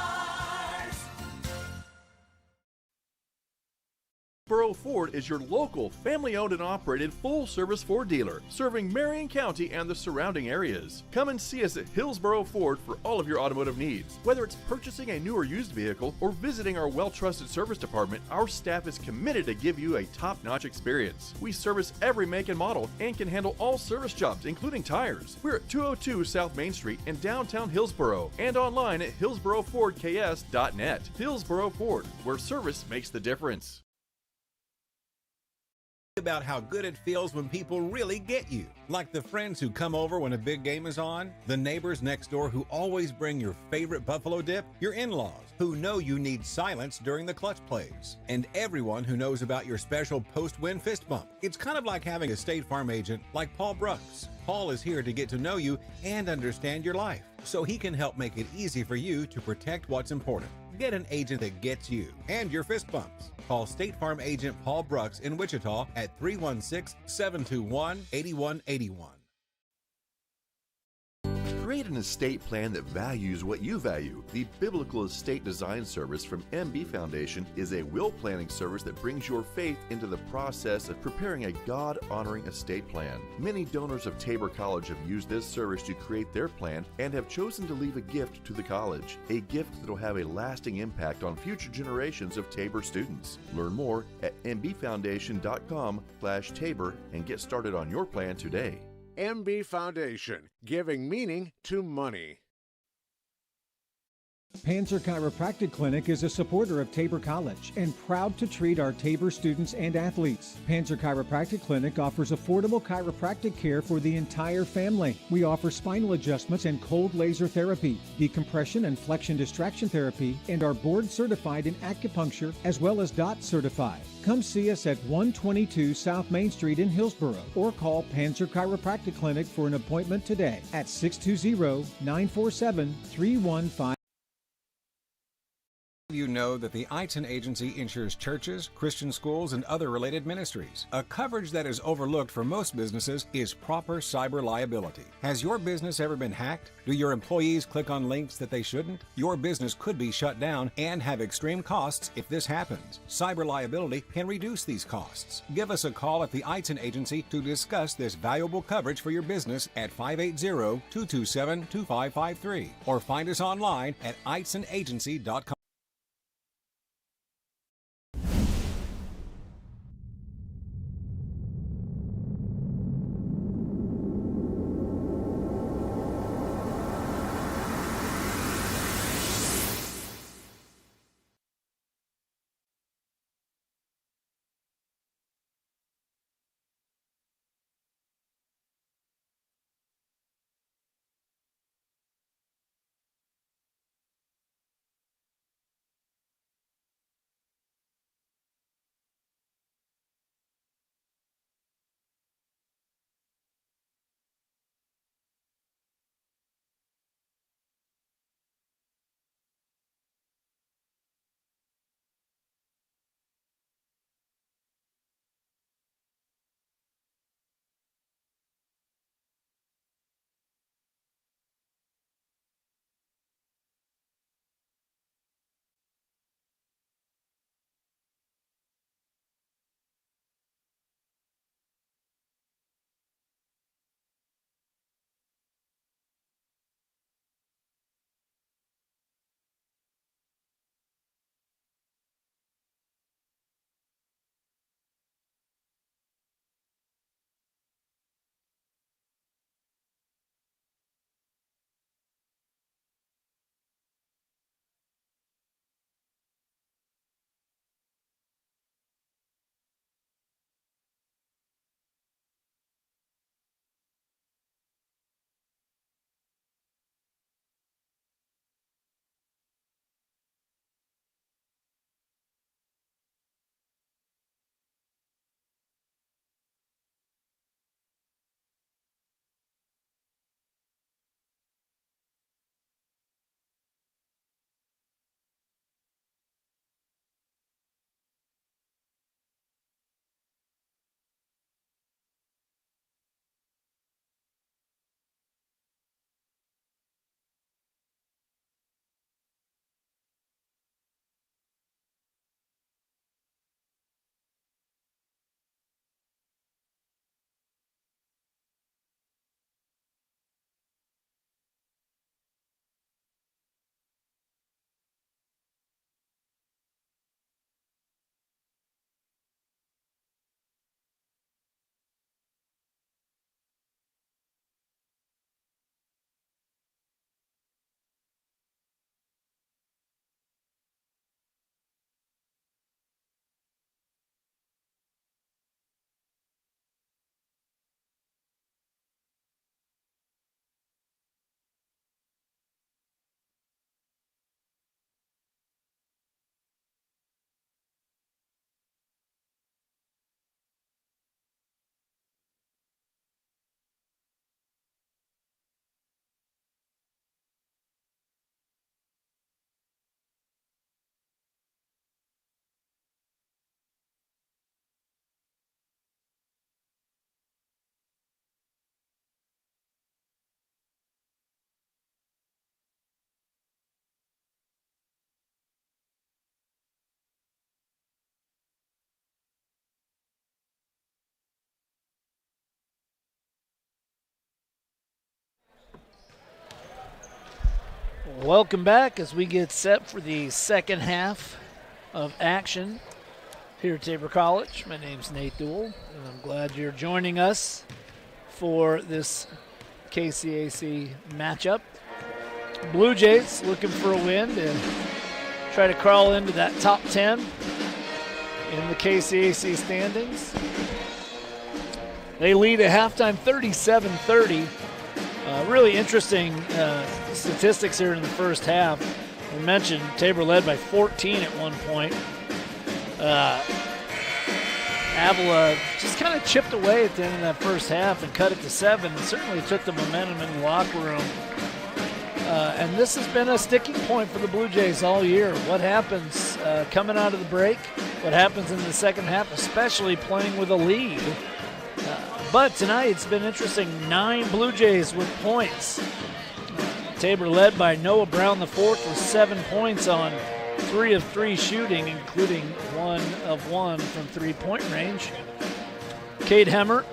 Hillsboro Ford is your local, family-owned and operated full-service Ford dealer, serving Marion County and the surrounding areas. Come and see us at Hillsboro Ford for all of your automotive needs. Whether it's purchasing a new or used vehicle or visiting our well-trusted service department, our staff is committed to give you a top-notch experience. We service every make and model and can handle all service jobs, including tires. We're at 202 South Main Street in downtown Hillsboro and online at hillsborofordks.net. Hillsboro Ford, where service makes the difference. About how good it feels when people really get you. Like the friends who come over when a big game is on, the neighbors next door who always bring your favorite buffalo dip, your in-laws who know you need silence during the clutch plays, and everyone who knows about your special post-win fist bump. It's kind of like having a State Farm agent like Paul Brooks. Paul is here to get to know you and understand your life, so he can help make it easy for you to protect what's important. Get an agent that gets you and your fist bumps. Call State Farm agent Paul Brooks in Wichita at 316-721-8181. Create an estate plan that values what you value. The Biblical Estate Design Service from MB Foundation is a will planning service that brings your faith into the process of preparing a God-honoring estate plan. Many donors of Tabor College have used this service to create their plan and have chosen to leave a gift to the college, a gift that will have a lasting impact on future generations of Tabor students. Learn more at mbfoundation.com/Tabor and get started on your plan today. MB Foundation, giving meaning to money. Panzer Chiropractic Clinic is a supporter of Tabor College and proud to treat our Tabor students and athletes. Panzer Chiropractic Clinic offers affordable chiropractic care for the entire family. We offer spinal adjustments and cold laser therapy, decompression and flexion distraction therapy, and are board certified in acupuncture as well as DOT certified. Come see us at 122 South Main Street in Hillsboro or call Panzer Chiropractic Clinic for an appointment today at 620-947-3155. You know that the Eitzen Agency insures churches, Christian schools, and other related ministries. A coverage that is overlooked for most businesses is proper cyber liability. Has your business ever been hacked? Do your employees click on links that they shouldn't? Your business could be shut down and have extreme costs if this happens. Cyber liability can reduce these costs. Give us a call at the Eitzen Agency to discuss this valuable coverage for your business at 580-227-2553 or find us online at eitzenagency.com. Welcome back as we get set for the second half of action here at Tabor College. My name's Nate Duell, and I'm glad you're joining us for this KCAC matchup. Blue Jays looking for a win to try to crawl into that top 10 in the KCAC standings. They lead at halftime 37-30. Really interesting statistics here in the first half. We mentioned Tabor led by 14 at one point. Avila just kind of chipped away at the end of that first half and cut it to 7, and certainly took the momentum in the locker room. And this has been a sticking point for the Blue Jays all year. What happens coming out of the break? What happens in the second half, especially playing with a lead? But tonight it's been interesting. 9 Blue Jays with points. Tabor led by Noah Brown the fourth with 7 points on 3 of 3 shooting, including 1 of 1 from three-point range. Cade Hemmert,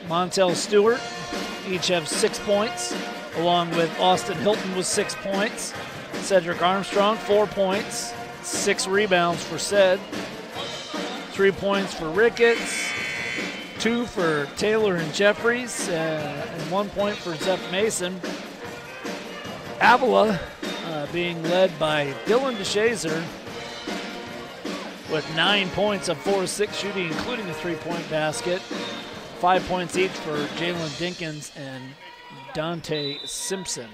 Montel Stewart each have 6 points, along with Austin Hilton with 6 points. Cedric Armstrong, 4 points, 6 rebounds for Ced. 3 points for Ricketts, 2 for Taylor and Jeffries, and 1 point for Zeph Mason. Avila being led by Dylan DeShazer with 9 points of 4 of 6 shooting, including a 3-point basket. 5 points each for Jalen Dinkins and Dante Simpson.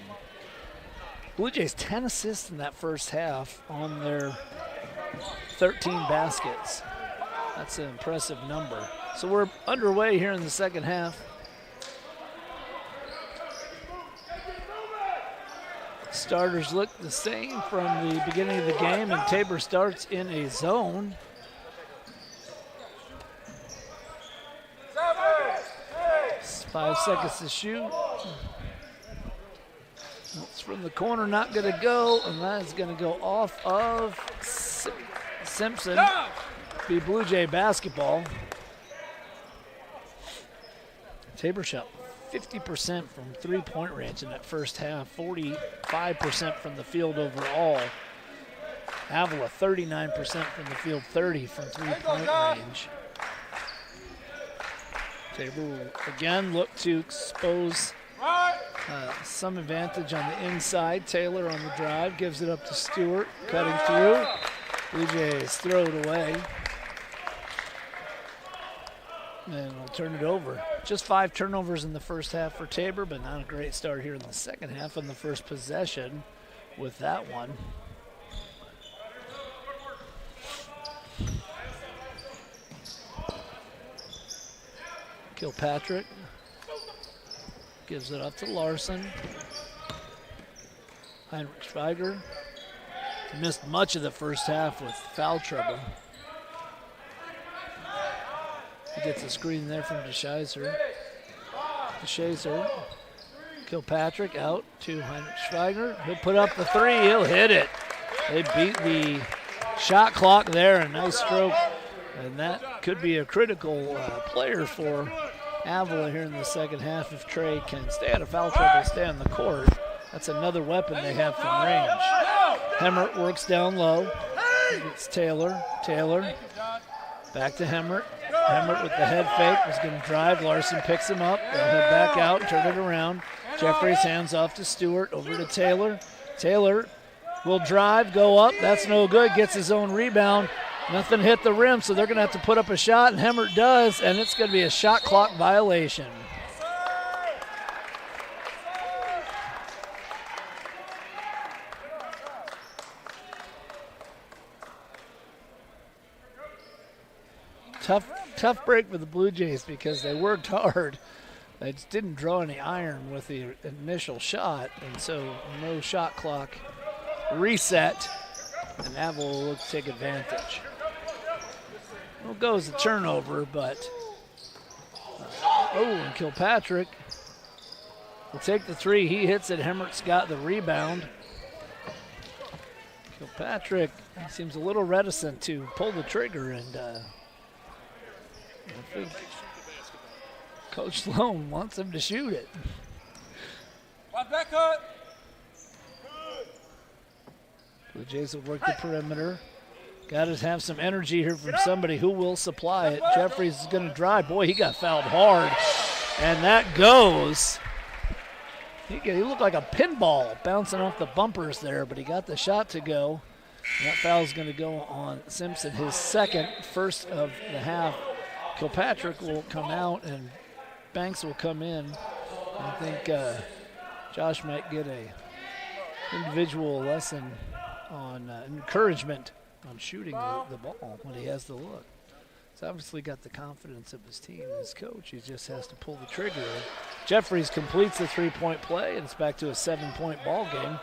Blue Jays 10 assists in that first half on their 13 baskets. That's an impressive number. So we're underway here in the second half. Starters look the same from the beginning of the game, and Tabor starts in a zone. It's 5 seconds to shoot. It's from the corner, not going to go, and that is going to go off of Simpson. Be Blue Jay basketball. Tabor shot 50% from three-point range in that first half, 45% from the field overall. Avila 39% from the field, 30 from three-point range. Tabor will again look to expose some advantage on the inside. Taylor on the drive, gives it up to Stewart, cutting through. Blue Jays throw it away. And we'll turn it over. Just 5 turnovers in the first half for Tabor, but not a great start here in the second half on the first possession with that one. Kilpatrick gives it up to Larson. Heinrich Schweiger missed much of the first half with foul trouble. He gets a screen there from DeShazer. Kilpatrick out to Heinrich Schweiger. He'll put up the 3. He'll hit it. They beat the shot clock there. A nice stroke. And that could be a critical player for Avila here in the second half if Trey can stay out of foul trouble, stay on the court. That's another weapon they have from range. Hemmert works down low. It's Taylor. Back to Hemmert. Hemmert with the head fake was going to drive. Larson picks him up. They'll head back out, turn it around. Jeffries hands off to Stewart, over to Taylor. Taylor will drive, go up. That's no good. Gets his own rebound. Nothing hit the rim, so they're going to have to put up a shot, and Hemmert does, and it's going to be a shot clock violation. Tough break for the Blue Jays because they worked hard. They just didn't draw any iron with the initial shot, and so no shot clock reset, and Avila will look to take advantage. Well, goes the turnover, but and Kilpatrick will take the 3. He hits it. Hemmert's got the rebound. Kilpatrick seems a little reticent to pull the trigger, and I think Coach Sloan wants him to shoot it. Blue Jays will work the perimeter. Got to have some energy here from somebody who will supply it. Jeffries is going to drive. Boy, he got fouled hard. And that goes. He looked like a pinball bouncing off the bumpers there, but he got the shot to go. And that foul is going to go on Simpson, his second, first of the half. Kilpatrick will come out and Banks will come in. I think Josh might get a individual lesson on encouragement on shooting the ball when he has the look. He's obviously got the confidence of his team and his coach. He just has to pull the trigger. Jeffries completes the three-point play, and it's back to a 7-point ball game.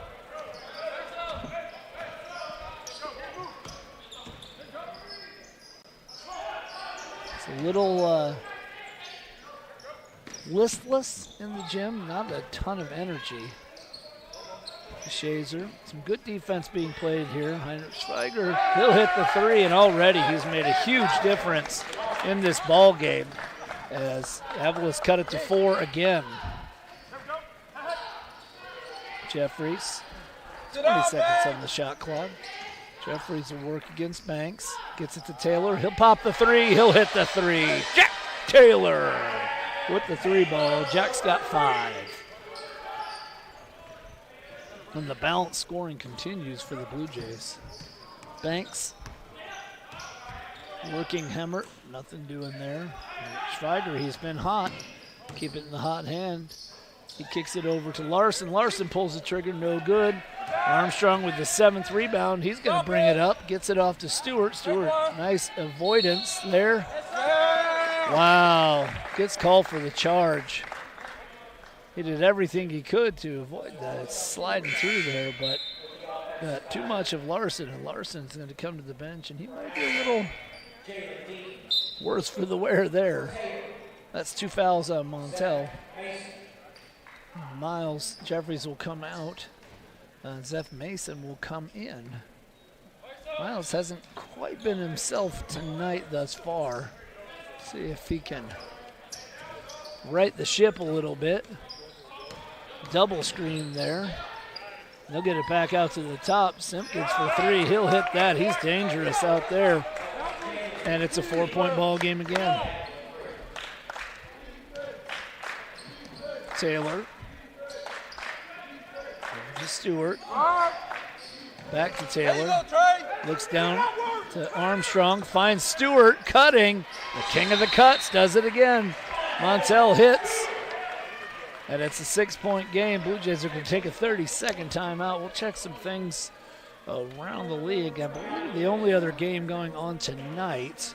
It's a little listless in the gym, not a ton of energy. Shazer, some good defense being played here. Heinrich Schweiger, he'll hit the three, and already he's made a huge difference in this ball game as Avila's cut it to 4 again. Jeffries, 20 seconds on the shot clock. Jeffries will work against Banks, gets it to Taylor. He'll pop the three, he'll hit the three. Jack Taylor with the three ball. Jack's got 5. And the balance scoring continues for the Blue Jays. Banks working Hemmert, nothing doing there. Schweiger, he's been hot. Keep it in the hot hand. He kicks it over to Larson. Larson pulls the trigger, no good. Armstrong with the 7th rebound. He's going to bring it up, gets it off to Stewart. Stewart, nice avoidance there. Wow, gets called for the charge. He did everything he could to avoid that. It's sliding through there, but got too much of Larson, and Larson's going to come to the bench, and he might be a little worse for the wear there. That's 2 fouls on Montel. Miles Jeffries will come out. Zeph Mason will come in. Miles hasn't quite been himself tonight thus far. See if he can right the ship a little bit. Double screen there. They'll get it back out to the top. Simpkins for 3. He'll hit that. He's dangerous out there. And it's a 4-point ball game again. Taylor. Over to Stewart. Back to Taylor. Looks down to Armstrong. Finds Stewart cutting. The king of the cuts does it again. Montel hits. And it's a 6-point game. Blue Jays are going to take a 30-second timeout. We'll check some things around the league. I believe the only other game going on tonight,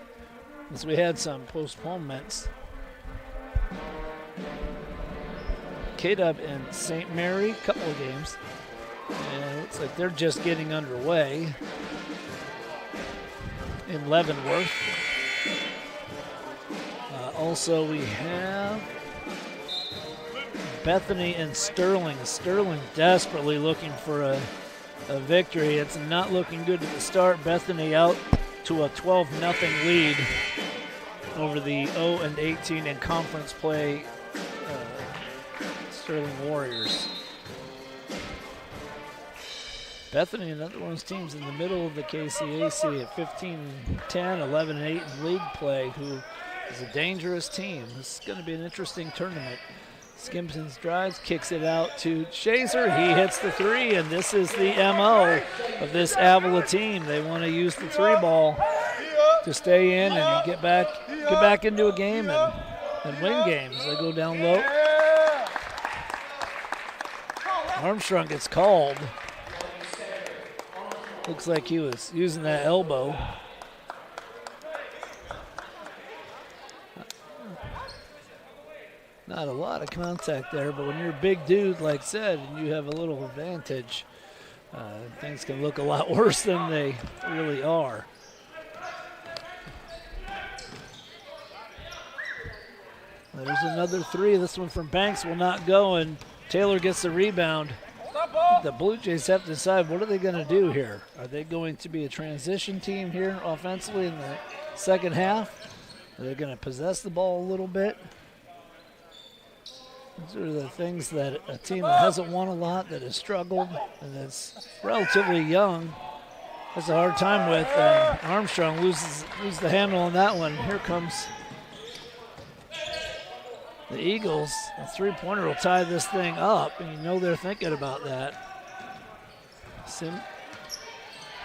as we had some postponements. K-Dub and St. Mary, couple of games. And it looks like they're just getting underway in Leavenworth. Also, we have Bethany and Sterling. Sterling desperately looking for a victory. It's not looking good at the start. Bethany out to a 12-0 lead over the 0-18 in conference play Sterling Warriors. Bethany, another one of those teams in the middle of the KCAC at 15-10, 11-8 in league play, who is a dangerous team. This is going to be an interesting tournament. Skimpson's drives, kicks it out to Shazer. He hits the 3, and this is the MO of this Avila team. They want to use the 3 ball to stay in and get back into a game and win games. They go down low. Armstrong gets called. Looks like he was using that elbow. Not a lot of contact there, but when you're a big dude, like said, and you have a little advantage, things can look a lot worse than they really are. There's another 3. This one from Banks will not go, and Taylor gets the rebound. The Blue Jays have to decide, what are they going to do here? Are they going to be a transition team here offensively in the second half? Are they going to possess the ball a little bit? These are the things that a team that hasn't won a lot, that has struggled, and that's relatively young, has a hard time with. And Armstrong loses the handle on that one. Here comes the Eagles. A three-pointer will tie this thing up, and you know they're thinking about that.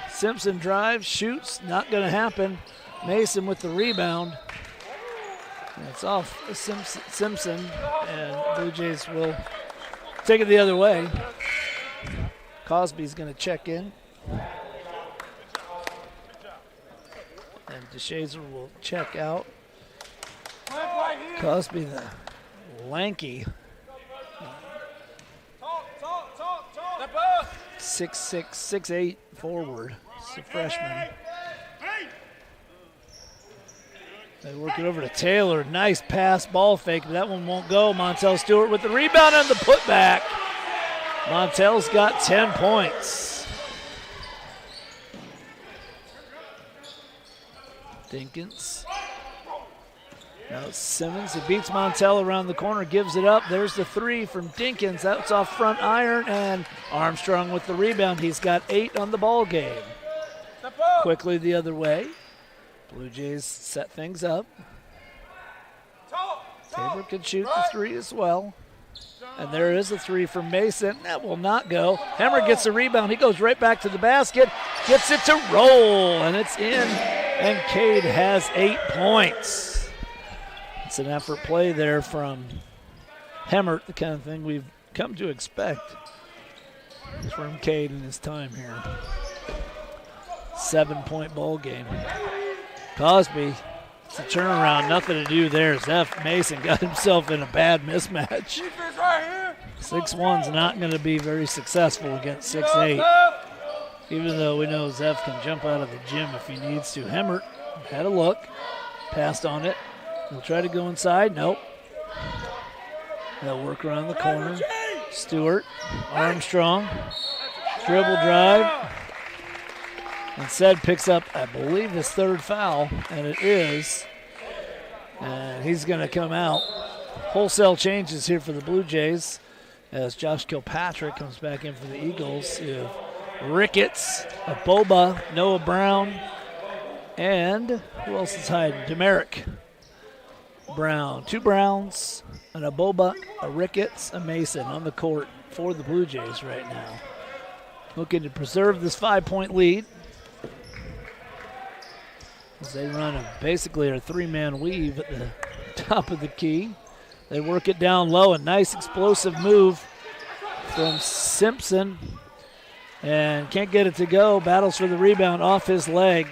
Simpson drives, shoots, not going to happen. Mason with the rebound. And it's off Simpson, and Blue Jays will take it the other way. Cosby's going to check in. And DeShazer will check out. Cosby, the lanky 6'6", 6'8" forward. He's a freshman. They work it over to Taylor. Nice pass, ball fake, but that one won't go. Montel Stewart with the rebound and the putback. Montel's got 10 points. Dinkins. Now it's Simmons. He beats Montel around the corner, gives it up. There's the three from Dinkins. That's off front iron, and Armstrong with the rebound. He's got 8 on the ball game. Quickly the other way. Blue Jays set things up. Tabor could shoot the three as well. And there is a three from Mason. That will not go. Hemmer gets the rebound. He goes right back to the basket. Gets it to roll, and it's in. And Cade has 8 points. It's an effort play there from Hemmert, the kind of thing we've come to expect from Cade in his time here. 7-point ball game. Cosby, it's a turnaround, nothing to do there. Zeph Mason got himself in a bad mismatch. 6'1's not going to be very successful against 6'8, even though we know Zeph can jump out of the gym if he needs to. Hemmert had a look, passed on it. He'll try to go inside. Nope. They'll work around the corner. Stewart, Armstrong, dribble drive. Instead picks up, I believe, his 3rd foul, and it is. And he's going to come out. Wholesale changes here for the Blue Jays as Josh Kilpatrick comes back in for the Eagles. You have Ricketts, Boba, Noah Brown, and who else is hiding? Demerick Brown. 2 Browns, and a Boba, a Ricketts, a Mason on the court for the Blue Jays right now. Looking to preserve this 5-point lead as they run basically a 3-man weave at the top of the key. They work it down low. A nice explosive move from Simpson, and can't get it to go. Battles for the rebound off his leg.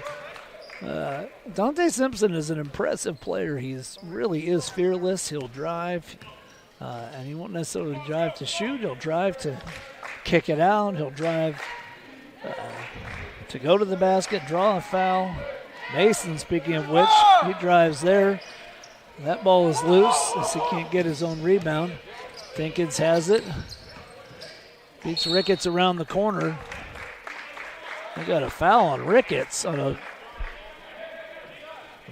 Dante Simpson is an impressive player. He really is fearless. He'll drive, and he won't necessarily drive to shoot. He'll drive to kick it out. He'll drive to go to the basket, draw a foul. Mason, speaking of which, he drives there. That ball is loose as he can't get his own rebound. Dinkins has it. Beats Ricketts around the corner. They got a foul on Ricketts on a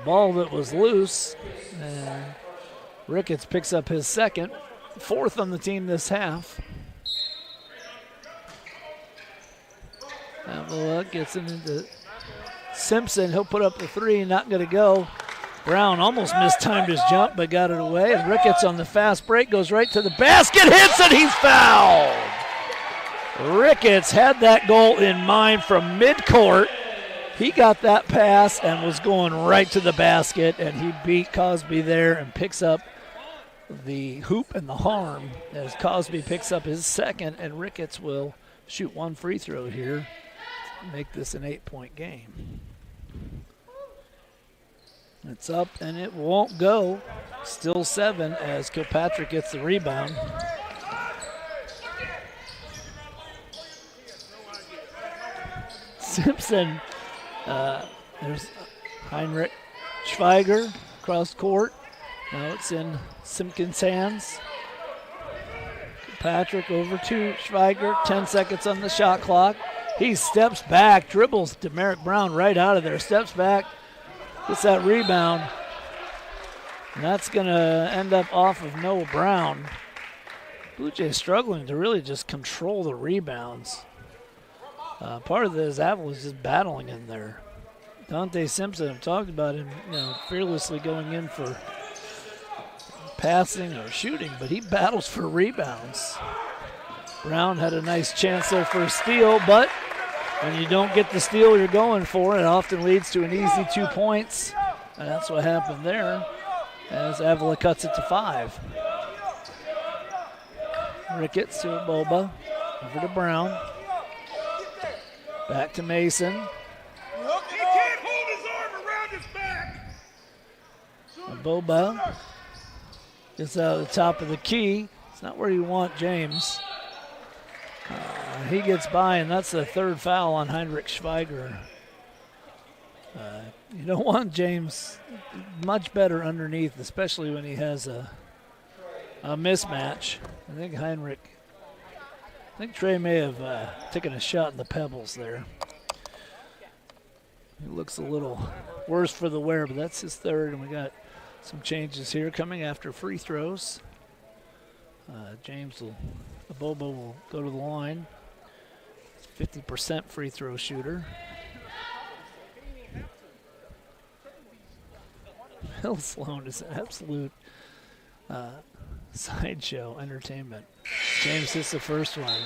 ball that was loose. And Ricketts picks up his 2nd, 4th on the team this half. Avila gets it into Simpson. He'll put up the 3, not going to go. Brown almost mistimed his jump, but got it away. And Ricketts on the fast break goes right to the basket, hits, and he's fouled. Ricketts had that goal in mind from midcourt. He got that pass and was going right to the basket, and he beat Cosby there and picks up the hoop and the harm as Cosby picks up his 2nd, and Ricketts will shoot 1 free throw here to make this an 8-point game. It's up, and it won't go. Still 7 as Kilpatrick gets the rebound. Simpson, there's Heinrich Schweiger across court. Now it's in Simpkins' hands. Kilpatrick over to Schweiger, 10 seconds on the shot clock. He steps back, dribbles Demerick Brown right out of there, steps back, gets that rebound. And that's going to end up off of Noah Brown. Blue Jays struggling to really just control the rebounds. Part of this, Avila was just battling in there. Dante Simpson, I've talked about him, fearlessly going in for passing or shooting, but he battles for rebounds. Brown had a nice chance there for a steal, but when you don't get the steal you're going for, it often leads to an easy 2 points. And that's what happened there as Avila cuts it to 5. Ricketts to Boba, over to Brown. Back to Mason. He can't hold his arm around his back. Boba gets out of the top of the key. It's not where you want James. He gets by, and that's the third foul on Heinrich Schweiger. You don't want James much better underneath, especially when he has a mismatch. I think Trey may have taken a shot in the pebbles there. He looks a little worse for the wear, but that's his third, and we got some changes here coming after free throws. Boba will go to the line. 50% free throw shooter. Bill Sloan is an absolute sideshow entertainment. James hits the first one.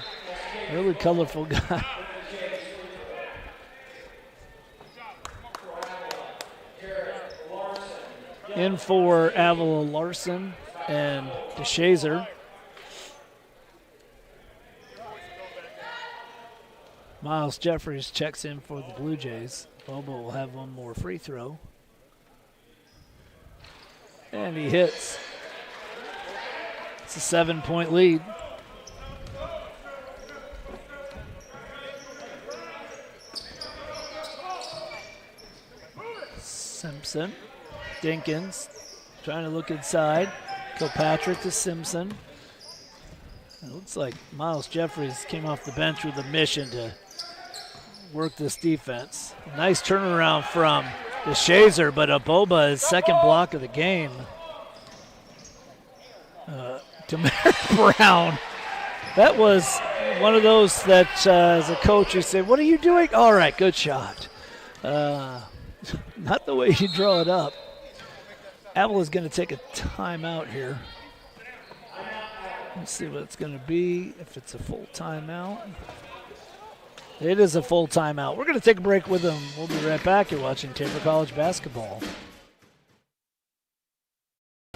Really colorful guy. In for Avila, Larson and DeShazer. Miles Jeffries checks in for the Blue Jays. Boba will have one more free throw. And he hits. It's a 7-point lead. Simpson, Dinkins, trying to look inside. Kilpatrick to Simpson. It looks like Miles Jeffries came off the bench with a mission to work this defense. Nice turnaround from DeShazer, but Boba is second block of the game. Demar Brown. That was one of those that as a coach you say, what are you doing? All right, good shot. Not the way you draw it up. Avila's going to take a timeout here. Let's see what it's going to be, if it's a full timeout. It is a full timeout. We're going to take a break with them. We'll be right back. You're watching Taper College basketball.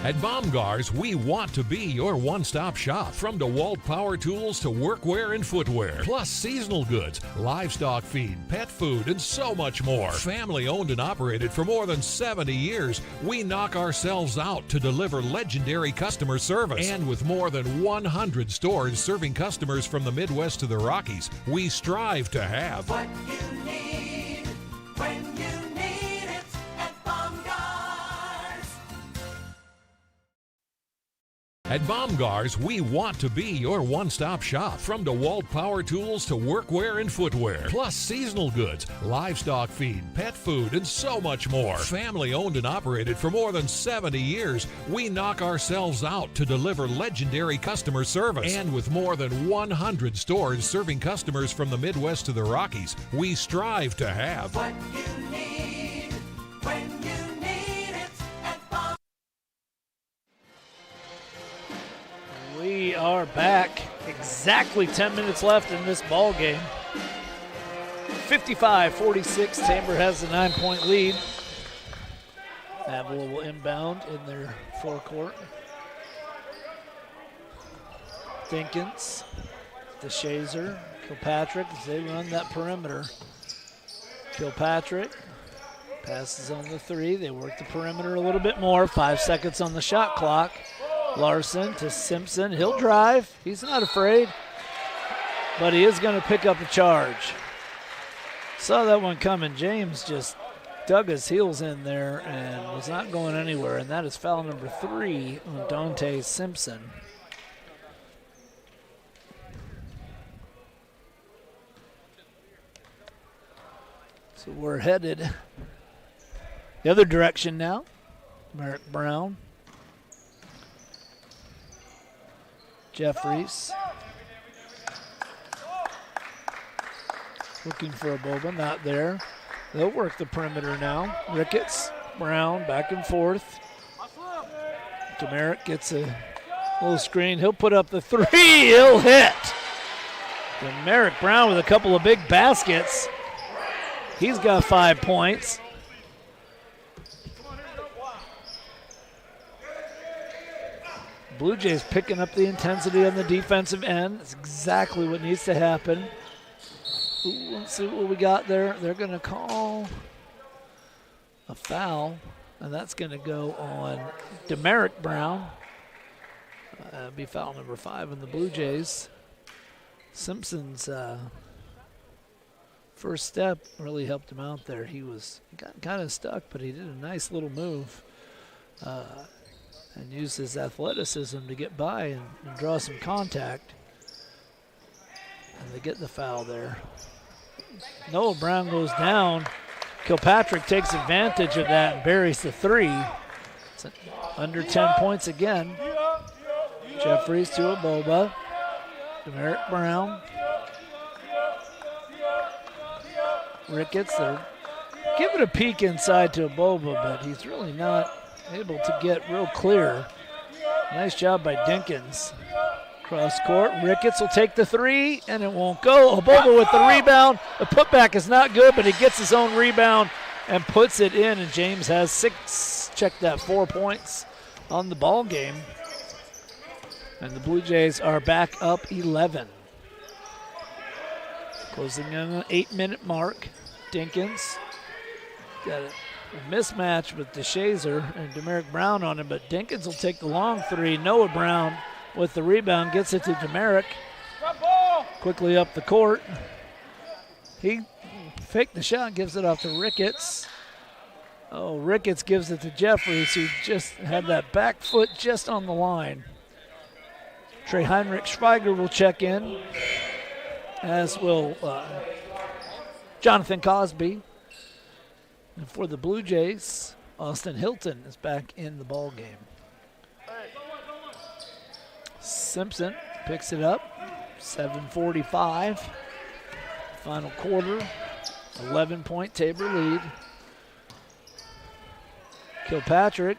At Baumgar's, we want to be your one-stop shop. From DeWalt power tools to workwear and footwear, plus seasonal goods, livestock feed, pet food, and so much more. Family owned and operated for more than 70 years, we knock ourselves out to deliver legendary customer service. And with more than 100 stores serving customers from the Midwest to the Rockies, we strive to have What you need when you need it at Baumgart's. At Baumgar's, we want to be your one-stop shop. From DeWalt power tools to workwear and footwear, plus seasonal goods, livestock feed, pet food, and so much more. Family owned and operated for more than 70 years, we knock ourselves out to deliver legendary customer service. And with more than 100 stores serving customers from the Midwest to the Rockies, we strive to have What you need when you need it at Baumgart's. We are back. Exactly 10 minutes left in this ball game. 55-46. Tabor has a 9-point lead. Avila will inbound in their forecourt. Dinkins, DeShazer, Kilpatrick as they run that perimeter. Kilpatrick passes on the three. They work the perimeter a little bit more. 5 seconds on the shot clock. Larson to Simpson. He'll drive. He's not afraid, but he is going to pick up a charge. Saw that one coming. James just dug his heels in there and was not going anywhere, and that is foul number 3 on Dante Simpson. So we're headed the other direction now. Merrick Brown. Jeffries. Looking for a Boba, not there. They'll work the perimeter now. Ricketts, Brown, back and forth. Demerick gets a little screen. He'll put up the three. He'll hit. Demerick Brown with a couple of big baskets. He's got 5 points. Blue Jays picking up the intensity on the defensive end. That's exactly what needs to happen. Ooh, let's see what we got there. They're going to call a foul, and that's going to go on Demerick Brown. Be foul number 5 in the Blue Jays. Simpson's first step really helped him out there. He got kind of stuck, but he did a nice little move and used his athleticism to get by and draw some contact. And they get the foul there. Noah Brown goes down. Kilpatrick takes advantage of that and buries the three. It's under 10 points again. Jeffries to a Boba. Demerick Brown. Ricketts, they're giving a peek inside to a Boba, but he's really not able to get real clear. Nice job by Dinkins. Cross court, Ricketts will take the three, and it won't go. Boba with the rebound. The putback is not good, but he gets his own rebound and puts it in, and James has 6. Check that, 4 points on the ball game. And the Blue Jays are back up 11. Closing in on an 8-minute mark. Dinkins got a mismatch with DeShazer and Demerick Brown on him, but Dinkins will take the long three. Noah Brown with the rebound gets it to Demerick. Quickly up the court. He faked the shot, gives it off to Ricketts. Oh, Ricketts gives it to Jeffries, who just had that back foot just on the line. Trey Heinrich Schweiger will check in, as will Jonathan Cosby. And for the Blue Jays, Austin Hilton is back in the ball game. Simpson picks it up, 7:45. Final quarter, 11-point Tabor lead. Kilpatrick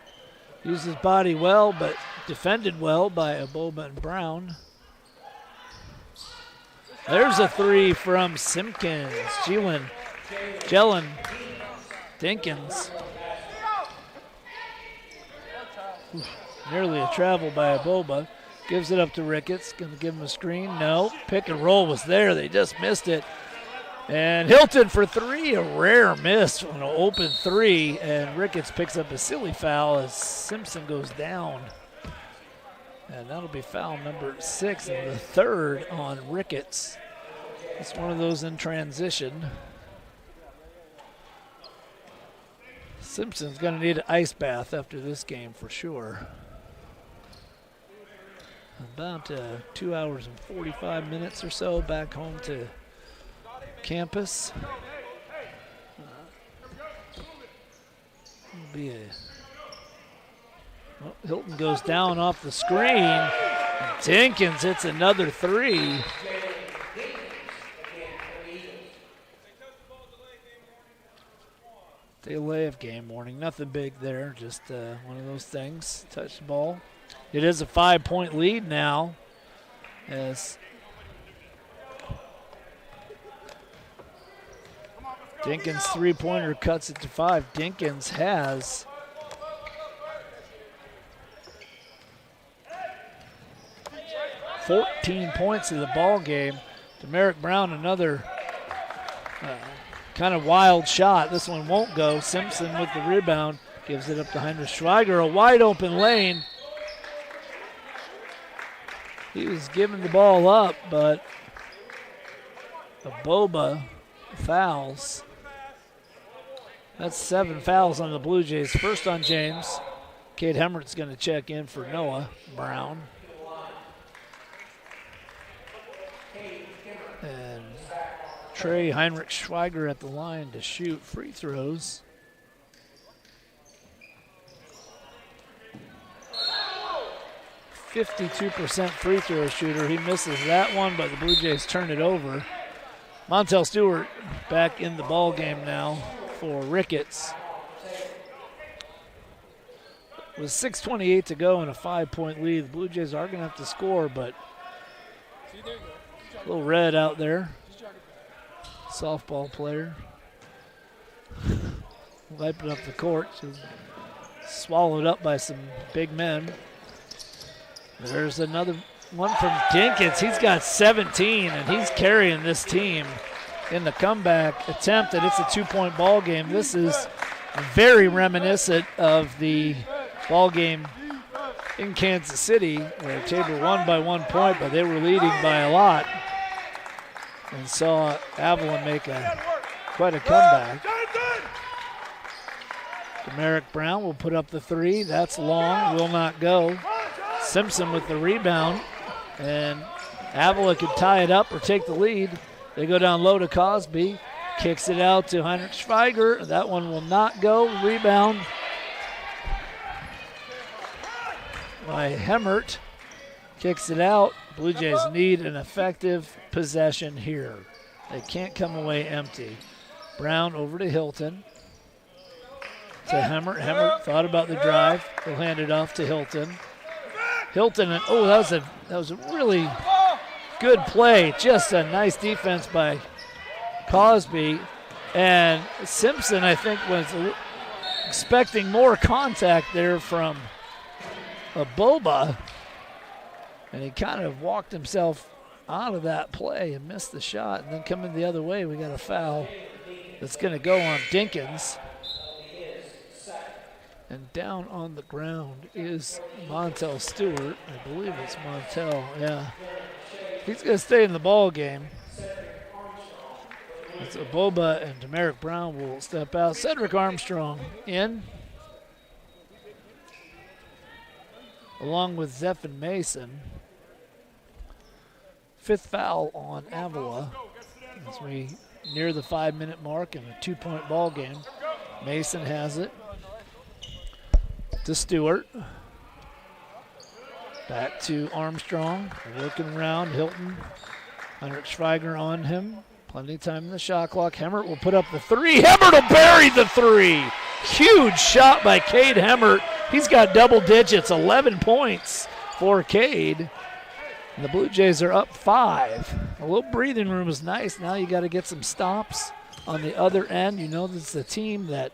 used his body well, but defended well by Aboba and Brown. There's a three from Simpkins. Jelen, Dinkins. Nearly a travel by Aboba. Gives it up to Ricketts. Going to give him a screen. No. Pick and roll was there. They just missed it. And Hilton for three. A rare miss on an open three. And Ricketts picks up a silly foul as Simpson goes down. And that'll be foul number 6 and the third on Ricketts. It's one of those in transition. Simpson's going to need an ice bath after this game for sure. About 2 hours and 45 minutes or so back home to campus. Hilton goes down off the screen. Dinkins hits another three. Delay of game warning. Nothing big there. Just one of those things. Touch the ball. It is a 5-point lead now as Dinkins' three-pointer cuts it to 5. Dinkins has 14 points in the ball game. Demerick Brown, another kind of wild shot. This one won't go. Simpson with the rebound gives it up to Heinrich Schweiger. A wide open lane. He was giving the ball up, but Aboba fouls. That's 7 fouls on the Blue Jays. First on James. Cade Hemmert's going to check in for Noah Brown. And Trey Heinrich Schweiger at the line to shoot free throws. 52% free throw shooter. He misses that one, but the Blue Jays turn it over. Montel Stewart back in the ball game now for Ricketts. With 6:28 to go and a 5-point lead, the Blue Jays are going to have to score, but a little red out there. Softball player. Wiping up the court. She's swallowed up by some big men. There's another one from Dinkins. He's got 17, and he's carrying this team in the comeback attempt, and it's a 2-point ball game. This is very reminiscent of the ball game in Kansas City where Tabor won by 1 point, but they were leading by a lot, and saw Avila make quite a comeback. Demerick Brown will put up the three. That's long, will not go. Simpson with the rebound, and Avila could tie it up or take the lead. They go down low to Cosby, kicks it out to Heinrich Schweiger. That one will not go. Rebound by Hemmert, kicks it out. Blue Jays need an effective possession here. They can't come away empty. Brown over to Hilton. To Hemmert. Hemmert thought about the drive. He'll hand it off to Hilton. Hilton, and that was a really good play. Just a nice defense by Cosby. And Simpson, I think, was expecting more contact there from Boba. And he kind of walked himself out of that play and missed the shot. And then coming the other way, we got a foul that's going to go on Dinkins. And down on the ground is Montel Stewart. I believe it's Montel, yeah. He's going to stay in the ball game. So Boba and Demerick Brown will step out. Cedric Armstrong in, along with Zephin Mason. 5th foul on Avila as we near the 5-minute mark in a 2-point ball game. Mason has it to Stewart. Back to Armstrong. Looking around. Hilton. Heinrich Schweiger on him. Plenty of time in the shot clock. Hemmert will put up the three. Hemmert will bury the three. Huge shot by Cade Hemmert. He's got double digits, 11 points for Cade. And the Blue Jays are up 5. A little breathing room is nice. Now you got to get some stops on the other end. You know this is a team that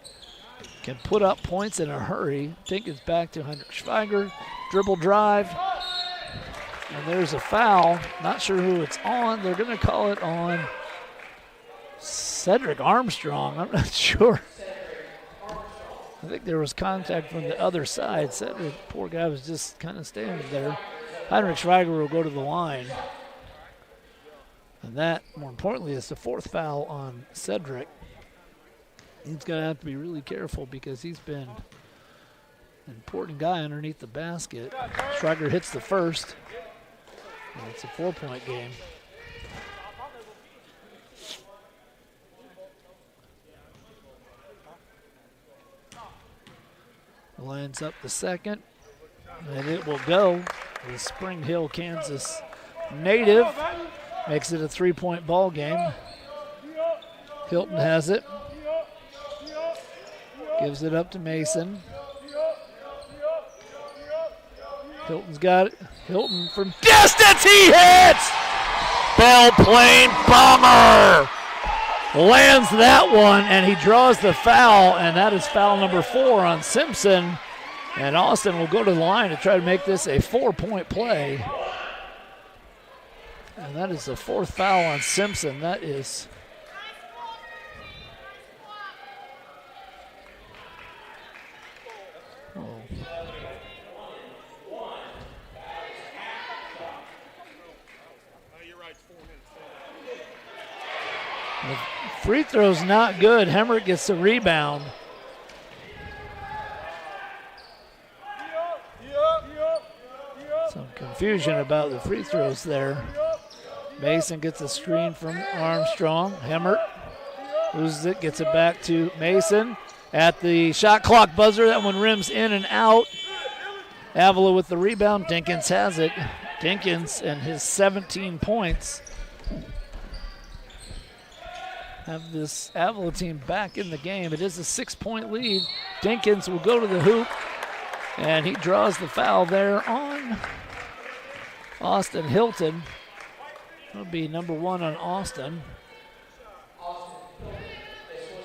can put up points in a hurry. Think it's back to Heinrich Schweiger. Dribble drive. And there's a foul. Not sure who it's on. They're going to call it on Cedric Armstrong. I'm not sure. I think there was contact from the other side. Cedric, poor guy, was just kind of standing there. Heinrich Schweiger will go to the line. And that, more importantly, is the 4th foul on Cedric. He's going to have to be really careful because he's been an important guy underneath the basket. Schweiger hits the first. And it's a 4-point game. Lines up the second, and it will go. The Spring Hill, Kansas native makes it a 3-point ball game. Hilton has it. Gives it up to Mason. Hilton's got it. Hilton from distance, he hits! Bell Plain bomber! Lands that one, and he draws the foul, and that is foul number 4 on Simpson. And Austin will go to the line to try to make this a 4-point play. And that is the 4th foul on Simpson. That is the free throw's not good. Hemmert gets the rebound. Some confusion about the free throws there. Mason gets a screen from Armstrong. Hemmert loses it, gets it back to Mason. At the shot clock buzzer, that one rims in and out. Avila with the rebound. Dinkins has it. Dinkins and his 17 points have this Avila team back in the game. It is a 6-point lead. Dinkins will go to the hoop, and he draws the foul there on Austin Hilton. That'll be number 1 on Austin.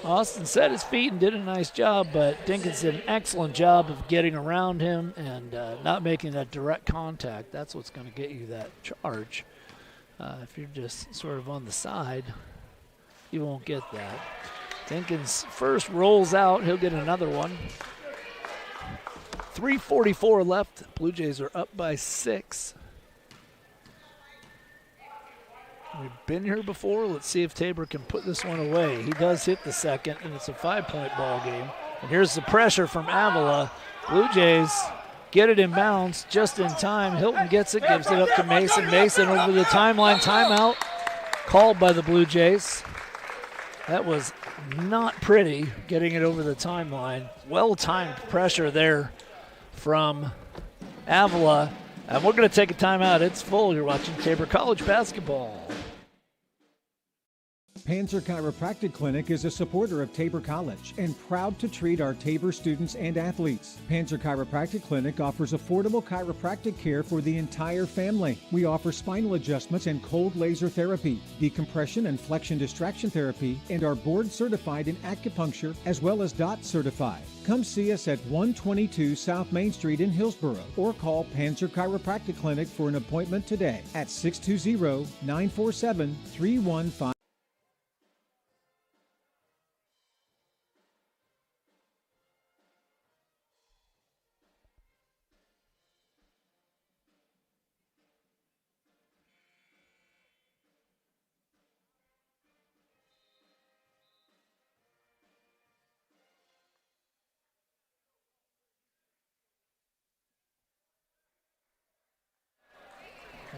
Austin set his feet and did a nice job, but Dinkins did an excellent job of getting around him and not making that direct contact. That's what's going to get you that charge. If you're just sort of on the side, you won't get that. Dinkins first rolls out. He'll get another one. 3:44 left. Blue Jays are up by 6. We've been here before. Let's see if Tabor can put this one away. He does hit the second, and it's a 5-point ball game. And here's the pressure from Avila. Blue Jays get it in bounds just in time. Hilton gets it, gives it up to Mason. Mason over the timeline. Timeout called by the Blue Jays. That was not pretty, getting it over the timeline. Well-timed pressure there from Avila. And we're going to take a timeout. It's full. You're watching Tabor College basketball. Panzer Chiropractic Clinic is a supporter of Tabor College and proud to treat our Tabor students and athletes. Panzer Chiropractic Clinic offers affordable chiropractic care for the entire family. We offer spinal adjustments and cold laser therapy, decompression and flexion distraction therapy, and are board certified in acupuncture as well as DOT certified. Come see us at 122 South Main Street in Hillsboro or call Panzer Chiropractic Clinic for an appointment today at 620-947-3155.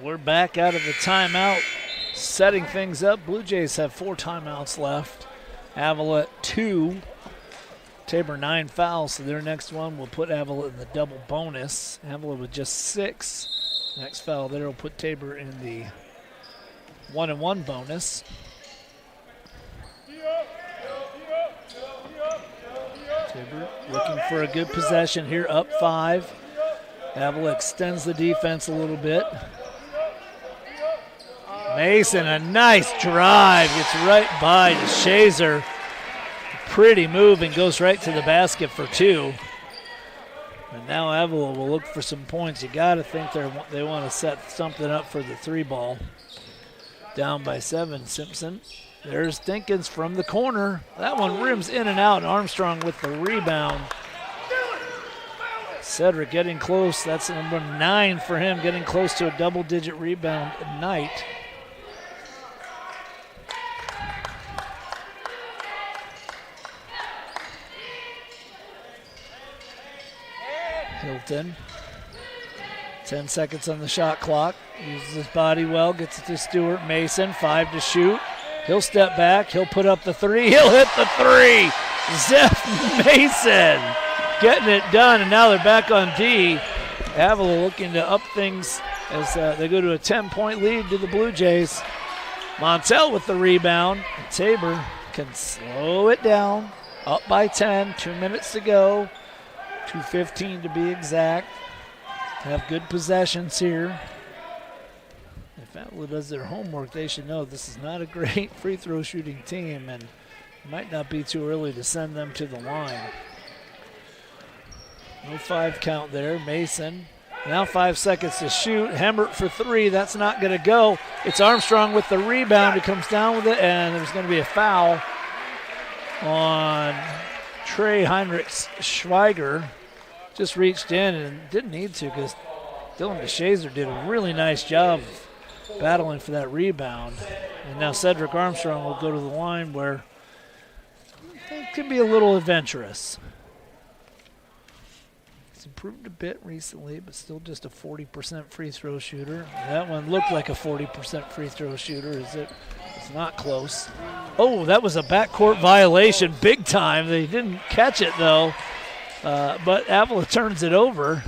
We're back out of the timeout, setting things up. Blue Jays have 4 timeouts left. Avila 2. Tabor 9 fouls, so their next one will put Avila in the double bonus. Avila with just 6. Next foul there will put Tabor in the 1-and-1 bonus. Tabor looking for a good possession here, up 5. Avila extends the defense a little bit. Mason, a nice drive, gets right by DeShazer. Pretty move and goes right to the basket for 2. And now Avila will look for some points. You got to think they want to set something up for the 3-ball. Down by 7, Simpson. There's Dinkins from the corner. That one rims in and out. Armstrong with the rebound. Cedric getting close. That's number 9 for him, getting close to a double-digit rebound night. Hilton. 10 seconds on the shot clock. Uses his body well, gets it to Stewart. Mason, 5 to shoot. He'll step back. He'll put up the 3. He'll hit the 3. Zeph Mason getting it done, and now they're back on D. Avila looking to up things as they go to a 10-point lead to the Blue Jays. Montel with the rebound. And Tabor can slow it down. Up by 10, 2 minutes to go. 2:15 to be exact. Have good possessions here. If Avila does their homework, they should know this is not a great free throw shooting team, and it might not be too early to send them to the line. No 5 count there. Mason. Now 5 seconds to shoot. Hembert for 3. That's not going to go. It's Armstrong with the rebound. He comes down with it, and there's going to be a foul on Trey Heinrichs Schweiger. Just reached in and didn't need to because Dylan DeShazer did a really nice job battling for that rebound. And now Cedric Armstrong will go to the line where it could be a little adventurous. He's improved a bit recently, but still just a 40% free throw shooter. That one looked like a 40% free throw shooter. It's not close. Oh, that was a backcourt violation, big time. They didn't catch it, though. But Avila turns it over.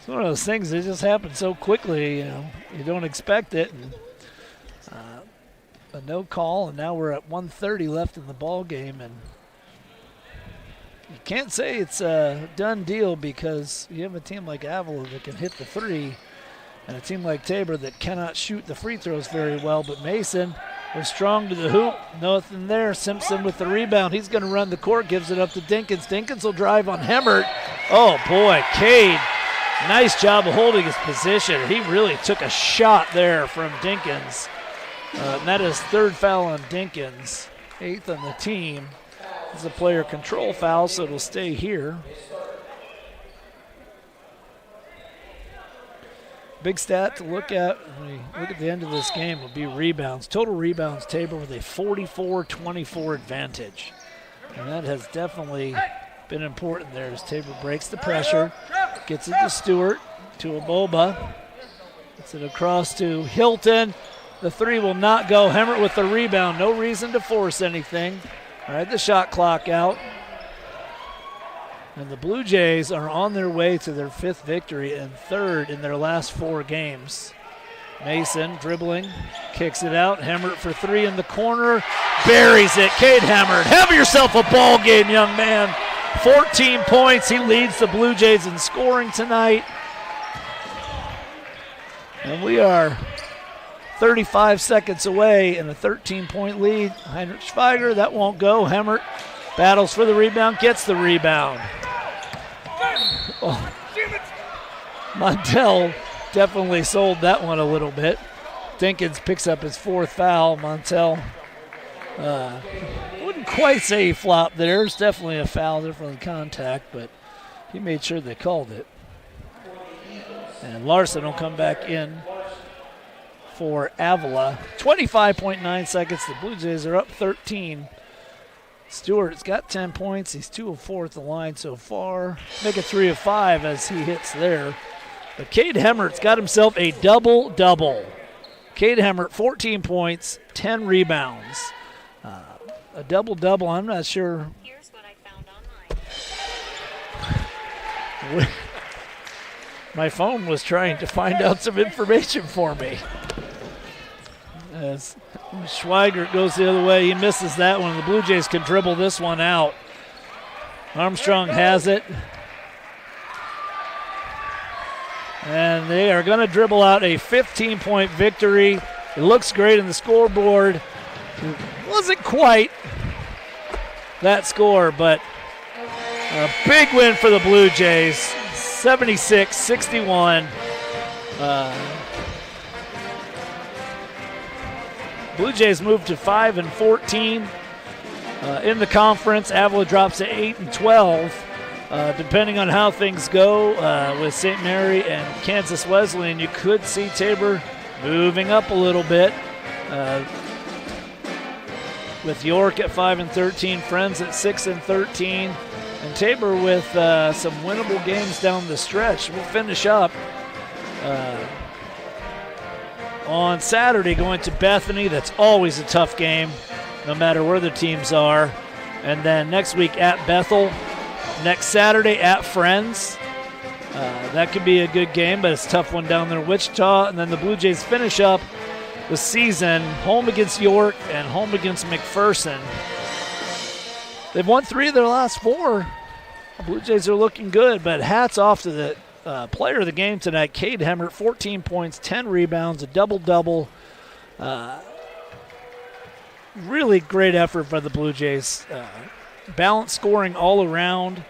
It's one of those things that just happen so quickly, you don't expect it. And, a no call, and now we're at 1:30 left in the ball game, and you can't say it's a done deal because you have a team like Avila that can hit the three and a team like Tabor that cannot shoot the free throws very well. But Mason was strong to the hoop. Nothing there. Simpson with the rebound. He's going to run the court, gives it up to Dinkins. Dinkins will drive on Hemmert. Oh, boy, Cade. Nice job of holding his position. He really took a shot there from Dinkins. And that is third foul on Dinkins, 8th on the team. It's a player control foul, so it'll stay here. Big stat to look at when we look at the end of this game will be rebounds. Total rebounds, Tabor with a 44-24 advantage. And that has definitely been important there as Tabor breaks the pressure, gets it to Stewart, to Aboba, gets it across to Hilton. The three will not go. Hemmert with the rebound. No reason to force anything. All right, the shot clock out. And the Blue Jays are on their way to their 5th victory and 3rd in their last 4 games. Mason dribbling, kicks it out. Hemmert for 3 in the corner. Buries it. Cade Hemmert. Have yourself a ball game, young man. 14 points. He leads the Blue Jays in scoring tonight. And we are 35 seconds away and a 13-point lead. Heinrich Schweiger, that won't go. Hemmert battles for the rebound, gets the rebound. Oh. Montel definitely sold that one a little bit. Dinkins picks up his 4th foul. Montel wouldn't quite say he flopped there. It's definitely a foul there from the contact, but he made sure they called it. And Larson will come back in for Avila. 25.9 seconds. The Blue Jays are up 13. Stewart's got 10 points. He's 2 of 4 at the line so far. Make it 3 of 5 as he hits there. But Cade Hemmert's got himself a double-double. Cade Hemmert, 14 points, 10 rebounds. A double-double, I'm not sure. Here's what I found online. My phone was trying to find out some information for me. As Schweiger goes the other way, he misses that one. The Blue Jays can dribble this one out. Armstrong has it. And they are going to dribble out a 15-point victory. It looks great in the scoreboard. It wasn't quite that score, but a big win for the Blue Jays, 76-61. Blue Jays move to 5-14 in the conference. Avila drops to 8-12. Depending on how things go with St. Mary and Kansas Wesleyan, you could see Tabor moving up a little bit. With York at 5-13, Friends at 6-13, and Tabor with some winnable games down the stretch. We'll finish up on Saturday going to Bethany. That's always a tough game, no matter where the teams are. And then next week at Bethel. Next Saturday at Friends. That could be a good game, but it's a tough one down there in Wichita. And then the Blue Jays finish up the season home against York and home against McPherson. They've won 3 of their last 4. The Blue Jays are looking good, but hats off to the player of the game tonight, Cade Hemmert, 14 points, 10 rebounds, a double-double. Really great effort by the Blue Jays. Balanced scoring all around.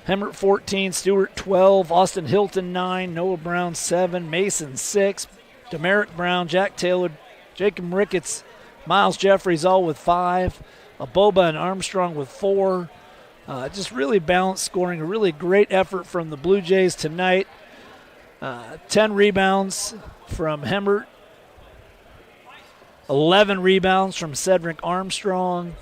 Hemmert 14, Stewart 12, Austin Hilton 9, Noah Brown 7, Mason 6, Demerick Brown, Jack Taylor, Jacob Ricketts, Miles Jeffries all with 5, Aboba and Armstrong with 4. Just really balanced scoring, a really great effort from the Blue Jays tonight. 10 rebounds from Hemmert, 11 rebounds from Cedric Armstrong.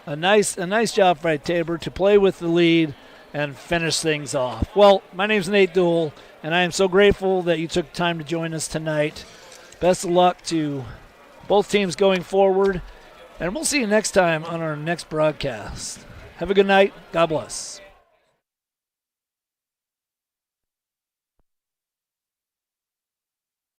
A nice job by Tabor to play with the lead and finish things off. Well, my name's Nate Duell, and I am so grateful that you took time to join us tonight. Best of luck to both teams going forward, and we'll see you next time on our next broadcast. Have a good night. God bless.